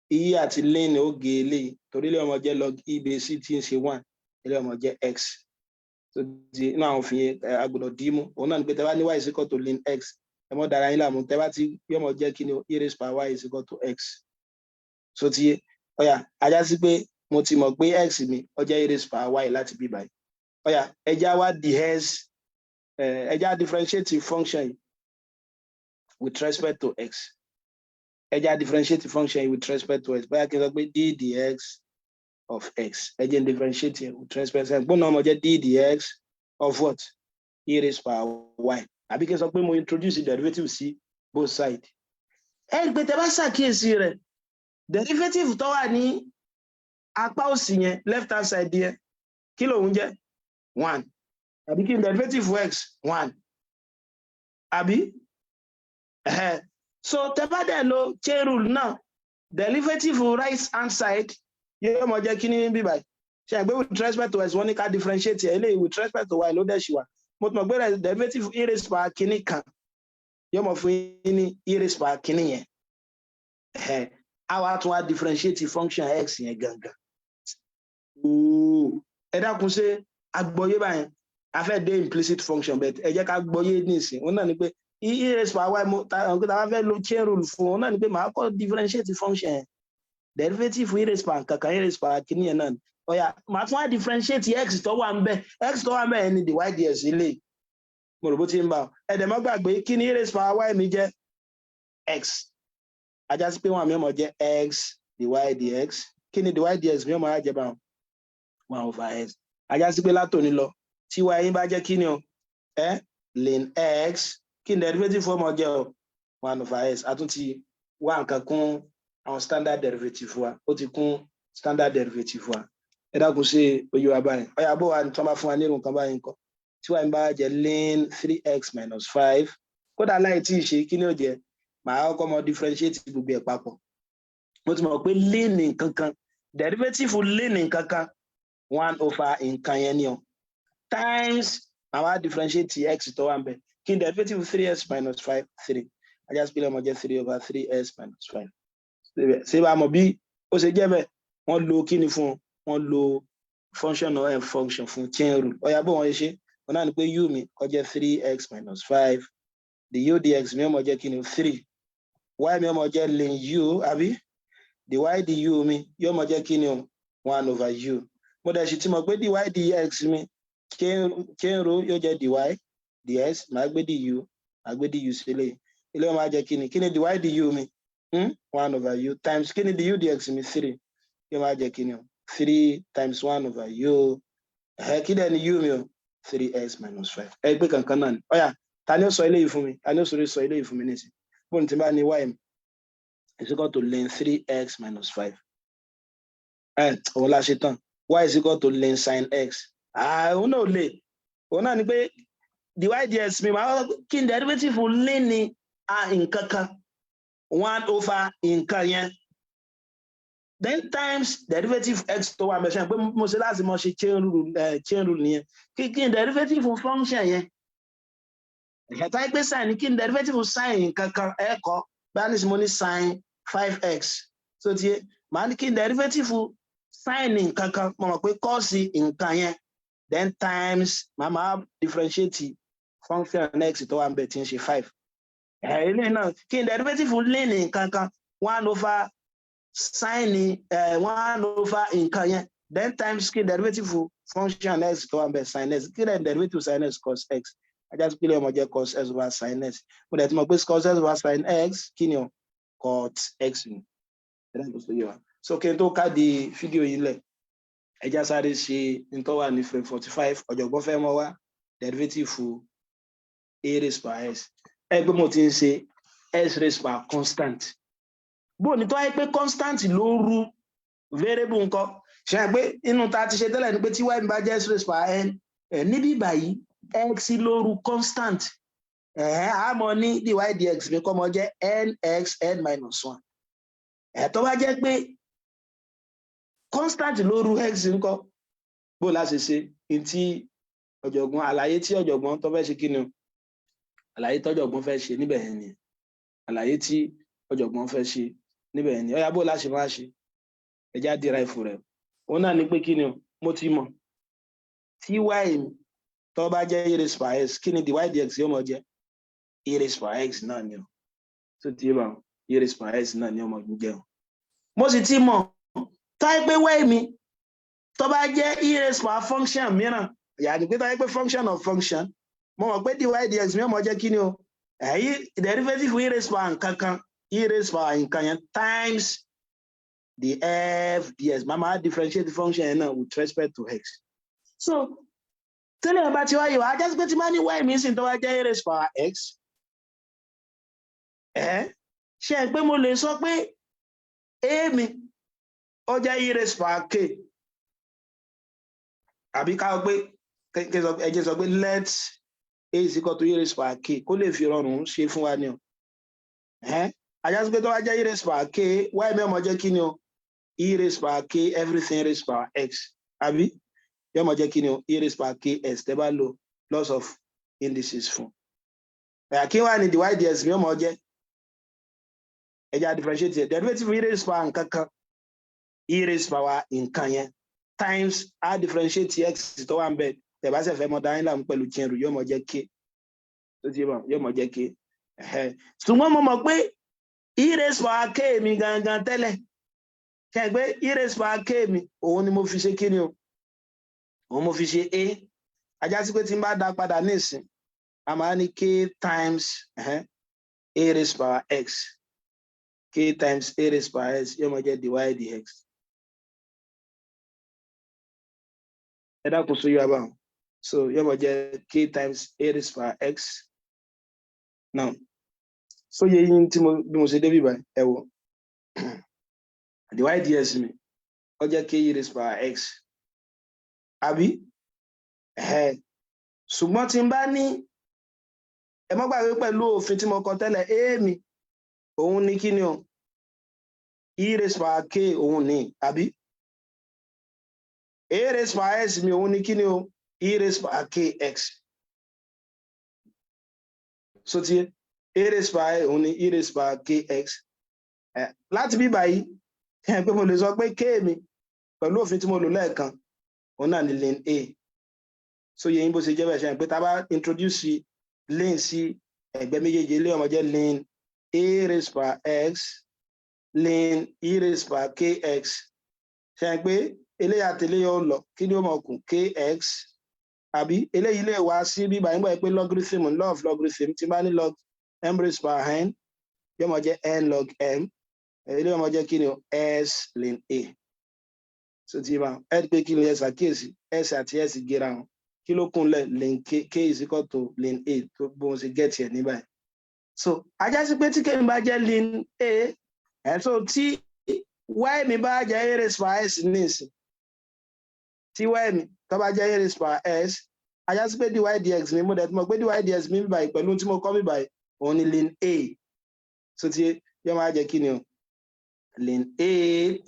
e àti lane ó gé eléyìí torí ilé ọmọ jẹ́ log e base tí ń ṣe 1 ilé ọmọ jẹ́ x so ti inú àwọn òfin agbọ́dọ̀ dìímú òun náà ní pé tẹ́ bá ní y is equal to lane x ẹ mọ́ dára yín láàmú tẹ́ bá ti bí ọmọ jẹ́ kí ni e raised by y is equal to x so ti yé ọ̀yà ajá sí pé mo ti mọ̀ pé x mi ó jẹ́ e raised by y láti bí báyìí ọ̀yà ẹja wá ẹja differentiate function yìí with respect to x ẹja differentiate function yìí with respect to x bóyá kí n sọ pé d dx of x ẹjẹ differentiate with respect to x gbọ́n náà mo jẹ́ d dx of what e raised by y àbí kí n sọ pé mo introduce derivative sí both sides ẹ gbé tẹ́ bá ṣàkíyèsí rẹ̀ derivative tó wà ní apá òsì yẹn left hand side yẹn kí lòun jẹ́ 1 àbí kí n derivative x 1 àbí so tẹ́ bá dẹ̀ lo chain rule náà derivative right hand side yóò mọ jẹ́ kí ní bí báyìí ṣe àgbẹ̀ with respect to x wọ́n ní ká differentiate ẹ̀ eléyìí with respect to y ló dẹ̀ ṣì wà mo tún mọ̀ pé derivative e raised by kíní kan yóò mọ̀ fún yín ní e raised by kíní yẹn àwa tún wá differentiate function x yẹn gangan ẹ dákun ṣe agbọ́yé báyẹn a fẹ́ dé implicit function but ẹ jẹ́ ká gbọ́yé nísìn òun náà ni pé e raised by y mo ta bá fẹ́ lo chain rule fún òun náà ni pé màá kọ́ differentiate function yẹn derivative e raised by kankan e raised by kíní yẹn náà ọ̀yà màá tún wá differentiate x tó wà ń bẹ̀ x tó wà ń bẹ̀ yẹn ni dy dx ilé mo rò bó ti ń bá ẹ̀dẹ̀ mọ́ gbàgbé kí ni e raised by y mi jẹ́ x ajá sí pé wọn àmì ọmọ jẹ́ x dy dx kí ni dy dx mi ọmọ á jẹ́ bá 1 over x ajá sí pé látòní lọ tí y yín bá jẹ́ kí ni o lane x kí ni derivative ọmọ jẹ́ o 1 over x a tún ti wá nǹkan kún àwọn standard derivative wa ó ti kún standard derivative wa ẹ dákun sí oyè wa báyìí ọyà bó wa ní tí wọn bá fún wa ní nǹkan báyìí nǹkan tí y bá jẹ́ lane 3x minus 5 kódà láì tí ì ṣe kí ni ó jẹ́ màá kọ́ mọ differentiate gbogbo ẹ̀ papọ̀ mo ti mọ̀ pé lane nǹkan kan derivative lane nǹkan kan 1 over nǹkan yẹn ni o times màá differentiate x tó wà ń bẹ̀ kí ni derivative 3x minus 5 3 ajá sí pé ọmọ jẹ́ 3 over 3x minus 5 ṣé bá mọ̀ bí ó ṣe jẹ́ bẹ́ẹ̀ wọ́n lo kí ni fún wọ́n lo function of f function fún chain rule ọ̀yà bó wọ́n ṣe wọ́n náà ni pé u mi kó jẹ́ 3x minus 5 the u dx mi ọmọ jẹ́ kí ni 3 y mi ọmọ jẹ́ lane u àbí the y du mi yóò mọ jẹ́ kí ni o 1 over u mo dẹ̀ sì ti mọ̀ pé dy dx mi chain rule yóò jẹ́ dy dx màá gbé du màá gbé du sílẹ̀ ilé ọmọ á jẹ́ kí ni dy du mi 1 over u times kí ni du dx mi 3 yóò máa jẹ́ kí ni o 3 times 1 over u kí dẹ̀ ni u mi o 3x minus 5 ẹ gbé kankan náà ni ọ̀yà ta ni ó sọ eléyìí fún mi ta ni ó sọ eléyìí fún mi nísìnyí bóun ti bá ní y mi is equal to lane 3x minus 5 òun la ṣe tán y is equal to lane sin x òun náà lè òun náà ni pé dy dx mi máa kí n derivative lé ní nǹkan kan 1 over nǹkan yẹn then times derivative x tó wà mẹ́sàn pé mo ṣe láti mọ̀ ṣe chain rule nìyẹn kí n derivative function yẹn ẹ̀ka pé sin kí n derivative sin nǹkan kan ẹ̀kọ́ bá ní mo ní sin 5x so tiẹ̀ màá ní kí n derivative sin nǹkan kan mo mọ̀ pé cos nǹkan yẹn then times màá differentiate function x tó wà ń bẹ̀ tí ń ṣe 5 ilé náà kí n derivative lé ní nǹkan kan 1 over sin 1 over nǹkan yẹn then times kí n derivative function x tó wà ń bẹ̀ sin x kí n derivative sin x cos x ajá sí pé ọmọ jẹ́ cos x over sin x mo dẹ̀ ti mọ̀ pé cos x over sin x kí ni o cot x ni so kí n tó ká di fídíò yìí lẹ̀ ẹja sáré ṣe ní tó wà ní frame 45 ọ̀jọ̀gbọ́n fẹ́ mọ́ wá derivative a raised by s ẹgbẹ́ mo ti ń ṣe s raised by constant bó ní tó wáyé pé constant ló rú variable nǹkan ṣe é pé inú ta ti ṣe tẹ́lẹ̀ ni pé tí y bá jẹ́ s raised by n níbí báyìí x ló rú constant àmọ́ ní dy dx mi kọ́ mọ́ jẹ́ nx n minus 1 tó bá jẹ́ pé constant ló rú x ńkọ́ bó láti ṣe ntí ọ̀jọ̀gbọ́n àlàyé tí ọ̀jọ̀gbọ́n tó fẹ́ ṣe kí ni o àlàyé tọ́jọ̀gbọ́n fẹ́ ṣe níbẹ̀ yẹn ni àlàyé tí ọ̀jọ̀gbọ́n fẹ́ ṣe níbẹ̀ yẹn ni ọ̀yá bó láti máa ṣe ẹja dira ìfò rẹ̀ òun náà ni pé kí ni o mo ti mọ̀ tí y tó bá jẹ́ e raised by s kí ni dy dx yóò mọ̀ jẹ́ e raised by x náà ni o tó ti bá e raised by x náà ni ọmọ jẹ́ o mo sì ti mọ̀ táyé pé y mi tó bá jẹ́ e raised by function mìíràn yàtọ̀ pé táyé pé function of function mo mọ̀ pé dy dx mi ọmọ jẹ́ kí ni o derivative e raised by nǹkan kan e raised by nǹkan yẹn times the f ds mama differentiate the function yẹn náà with respect to x so tẹ́lẹ̀ bá ti wáyé wá ajá sí pé tí máa ní y mi sì tó bá jẹ́ e raised by x ṣe é pé mo lè sọ pé a mi ó jẹ́ e raised by k àbí ká pé ẹjẹ sọ pé let a is equal to e raised by k kó lè fi rọrùn ṣe fún wa ni o ajá sí pé tó bá jẹ́ e raised by k y mi ọmọ jẹ́ kí ni o e raised by k everything raised by x àbí yóò mọ jẹ́ kí ni o e raised by k s tẹ́ bá lo loss of indices fún kí wá ní dy ds mi ọmọ jẹ́ ẹja differentiate derivative e raised by nǹkan kan e raised by nǹkan yẹn times a differentiate x tó wà ń bẹ tẹ́ bá ṣe fẹ́ mọ dáhìn láàmú pẹ̀lú chenru yóò mọ jẹ́ k tó ti bá yóò mọ jẹ́ k ṣùgbọ́n mo mọ̀ pé e raised by k mi gangan tẹ́lẹ̀ kẹ́ pé e raised by k mi òun ni mo fi ṣe kí ni o òun mo fi ṣe a ajá sí pé tí n bá dá padà nísìn a máa ní k times a raised by x k times a raised by x yóò mọ jẹ́ dy dx ẹ dákun sórí abáwọn so yóò mọ jẹ́ k times a raised by x now so yẹ yín tí bí mo ṣe débí báyìí ẹ wò dy ds mi ó jẹ́ k e raised by x àbí ṣùgbọ́n tí n bá ní ẹ má gbàgbé pẹ̀lú òfin tí mo kọ tẹ́lẹ̀ a mi òun ní kí ni o e raised by k òun ní àbí a raised by s mi òun ní kí ni o e raised by kx so ti a raised by òun ní e raised by kx láti bí báyìí pé mo lè sọ pé k mi pẹ̀lú òfin tí mo lò lẹ́ẹ̀kan òun náà ní lane a so yẹn bó ṣe jẹ́ bẹ́ẹ̀ ṣe pé tá a bá introduce lane sí ẹ̀gbẹ́ méjèèjì ilé ọmọ jẹ́ lane a raised by x lane e raised by kx ṣe pé eléyà tẹ́lẹ̀ yóò lọ kí ni ó mọ̀ kù kx àbí eléyìí lè wá sí bíbá yín gbọ́ pé logarithm law of logarithm tí bá ní log m raised by n yóò mọ̀ jẹ́ n log m eléyìí ọmọ jẹ́ kí ni o s lane a so ti bá ẹ pé kí ni ẹ ṣàkíyèsí s àti s gera wọn kí ló kúnlẹ̀ lane k is equal to lane a tó bó ṣe get here ní báyìí so ajá sí pé tí k bá jẹ́ lane a so tí y mi bá jẹ́ a raised by s nísìn tí y mi tó bá jẹ́ a raised by s ajá sí pé dy dx mi mo dẹ̀ tí mo pé dy dx mi báyìí pẹ̀lú tí mo kọ́ mi báyìí òun ni lane a so tí yóò máa jẹ́ kí ni o lane a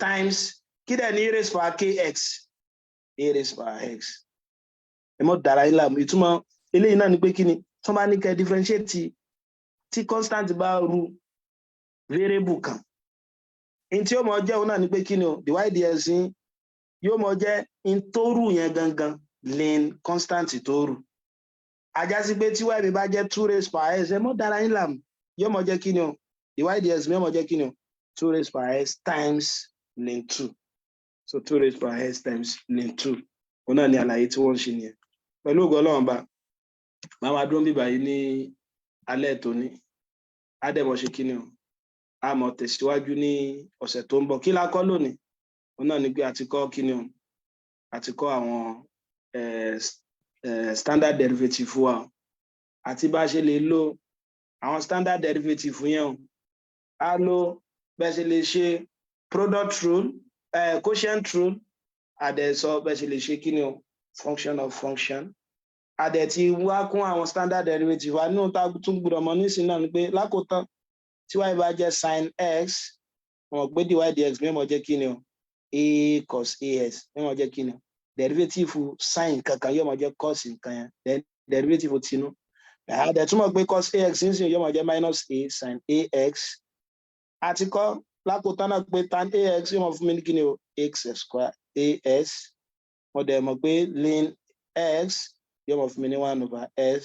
times kí dẹ̀ ní a raised by kx a raised by x ẹ mọ̀ dára yín láàmú ìtumọ̀ eléyìí náà ni pé kí ni tó bá ní kẹ́ differentiate tí constant bá ru variable kan in tí ó mọ̀ jẹ́ òun náà ni pé kí ni o dy dx yóò mọ̀ jẹ́ in tó rù yẹn gangan lane constant tó rù ajá sí pé tí y mi bá jẹ́ 2 raised by s ẹ mọ̀ dára yín láàmú yóò mọ̀ jẹ́ kí ni o dy dx mi yóò mọ̀ jẹ́ kí ni o 2 raised by s times lane 2 so 2 raised by s times lane 2 òun náà ni àlàyé tí wọ́n ń ṣe nìyẹn pẹ̀lú ògo Ọlọ́run bá máa máa dúró bíbá yìí ní alẹ́ tòní àdẹ̀mọ̀ ṣe kí ni o a mọ̀ tẹ̀síwájú ní ọ̀sẹ̀ tó ń bọ̀ kí la kọ́ lónìí òun náà ni pé a ti kọ́ kí ni o àti kọ́ àwọn standard derivative wa àti bá ṣe lè lo àwọn standard derivative yẹn á lo bẹ́ẹ̀ ṣe lè ṣe product rule quotient rule àdẹ̀sọ bẹ́ẹ̀ ṣe lè ṣe kí ni o function of function àdẹ̀ tí wá kún àwọn standard derivative wa nínú tá tún gbọ́dọ̀ mọ̀ nísìnyí náà ni pé lákòótán tí y bá jẹ́ sin x wọ́n gbé dy dx mẹ́mọ̀ jẹ́ kí ni o a cos as mẹ́mọ̀ jẹ́ kí ni o derivative sin kankan yóò mọ̀ jẹ́ cos nǹkan yẹn then derivative tinú àdẹ̀ túmọ̀ pé cos ax nísìnyí yóò mọ̀ jẹ́ minus a sin ax àti kọ́ lákòótán náà pé tan ax yóò mọ̀ fún mi ní kí ni o x square as wọ́n dẹ̀ mọ̀ pé ln x yóò mọ̀ fún mi ní 1 over s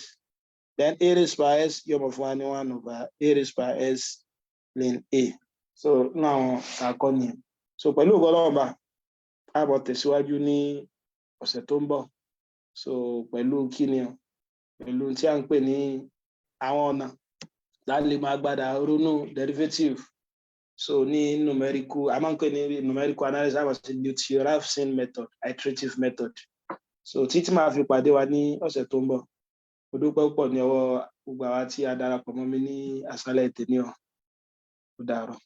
then a raised by s yóò mọ̀ fún wa ní 1 over a raised by s ln a so náà àwọn àkọ́ni so pẹ̀lú ọgọ́lọ́ọ̀bà àbọ̀ tẹ̀síwájú ní ọ̀sẹ̀ tó ń bọ̀ so pẹ̀lú kíni o pẹ̀lú tí a ń pè ní àwọn ọ̀nà láti lè máa gbádà ronú derivative so ní numerical a máa ń pè ní numerical analysis àbọ̀ sí Lukgaf method iterative method so títí máa fi pàdé wa ní ọ̀sẹ̀ tó ń bọ̀ mo dúpẹ́ púpọ̀ ní ọwọ́ gbogbo àwa tí a darapọ̀ mọ́ mi ní àṣálẹ́ tèmi ó dàárọ̀.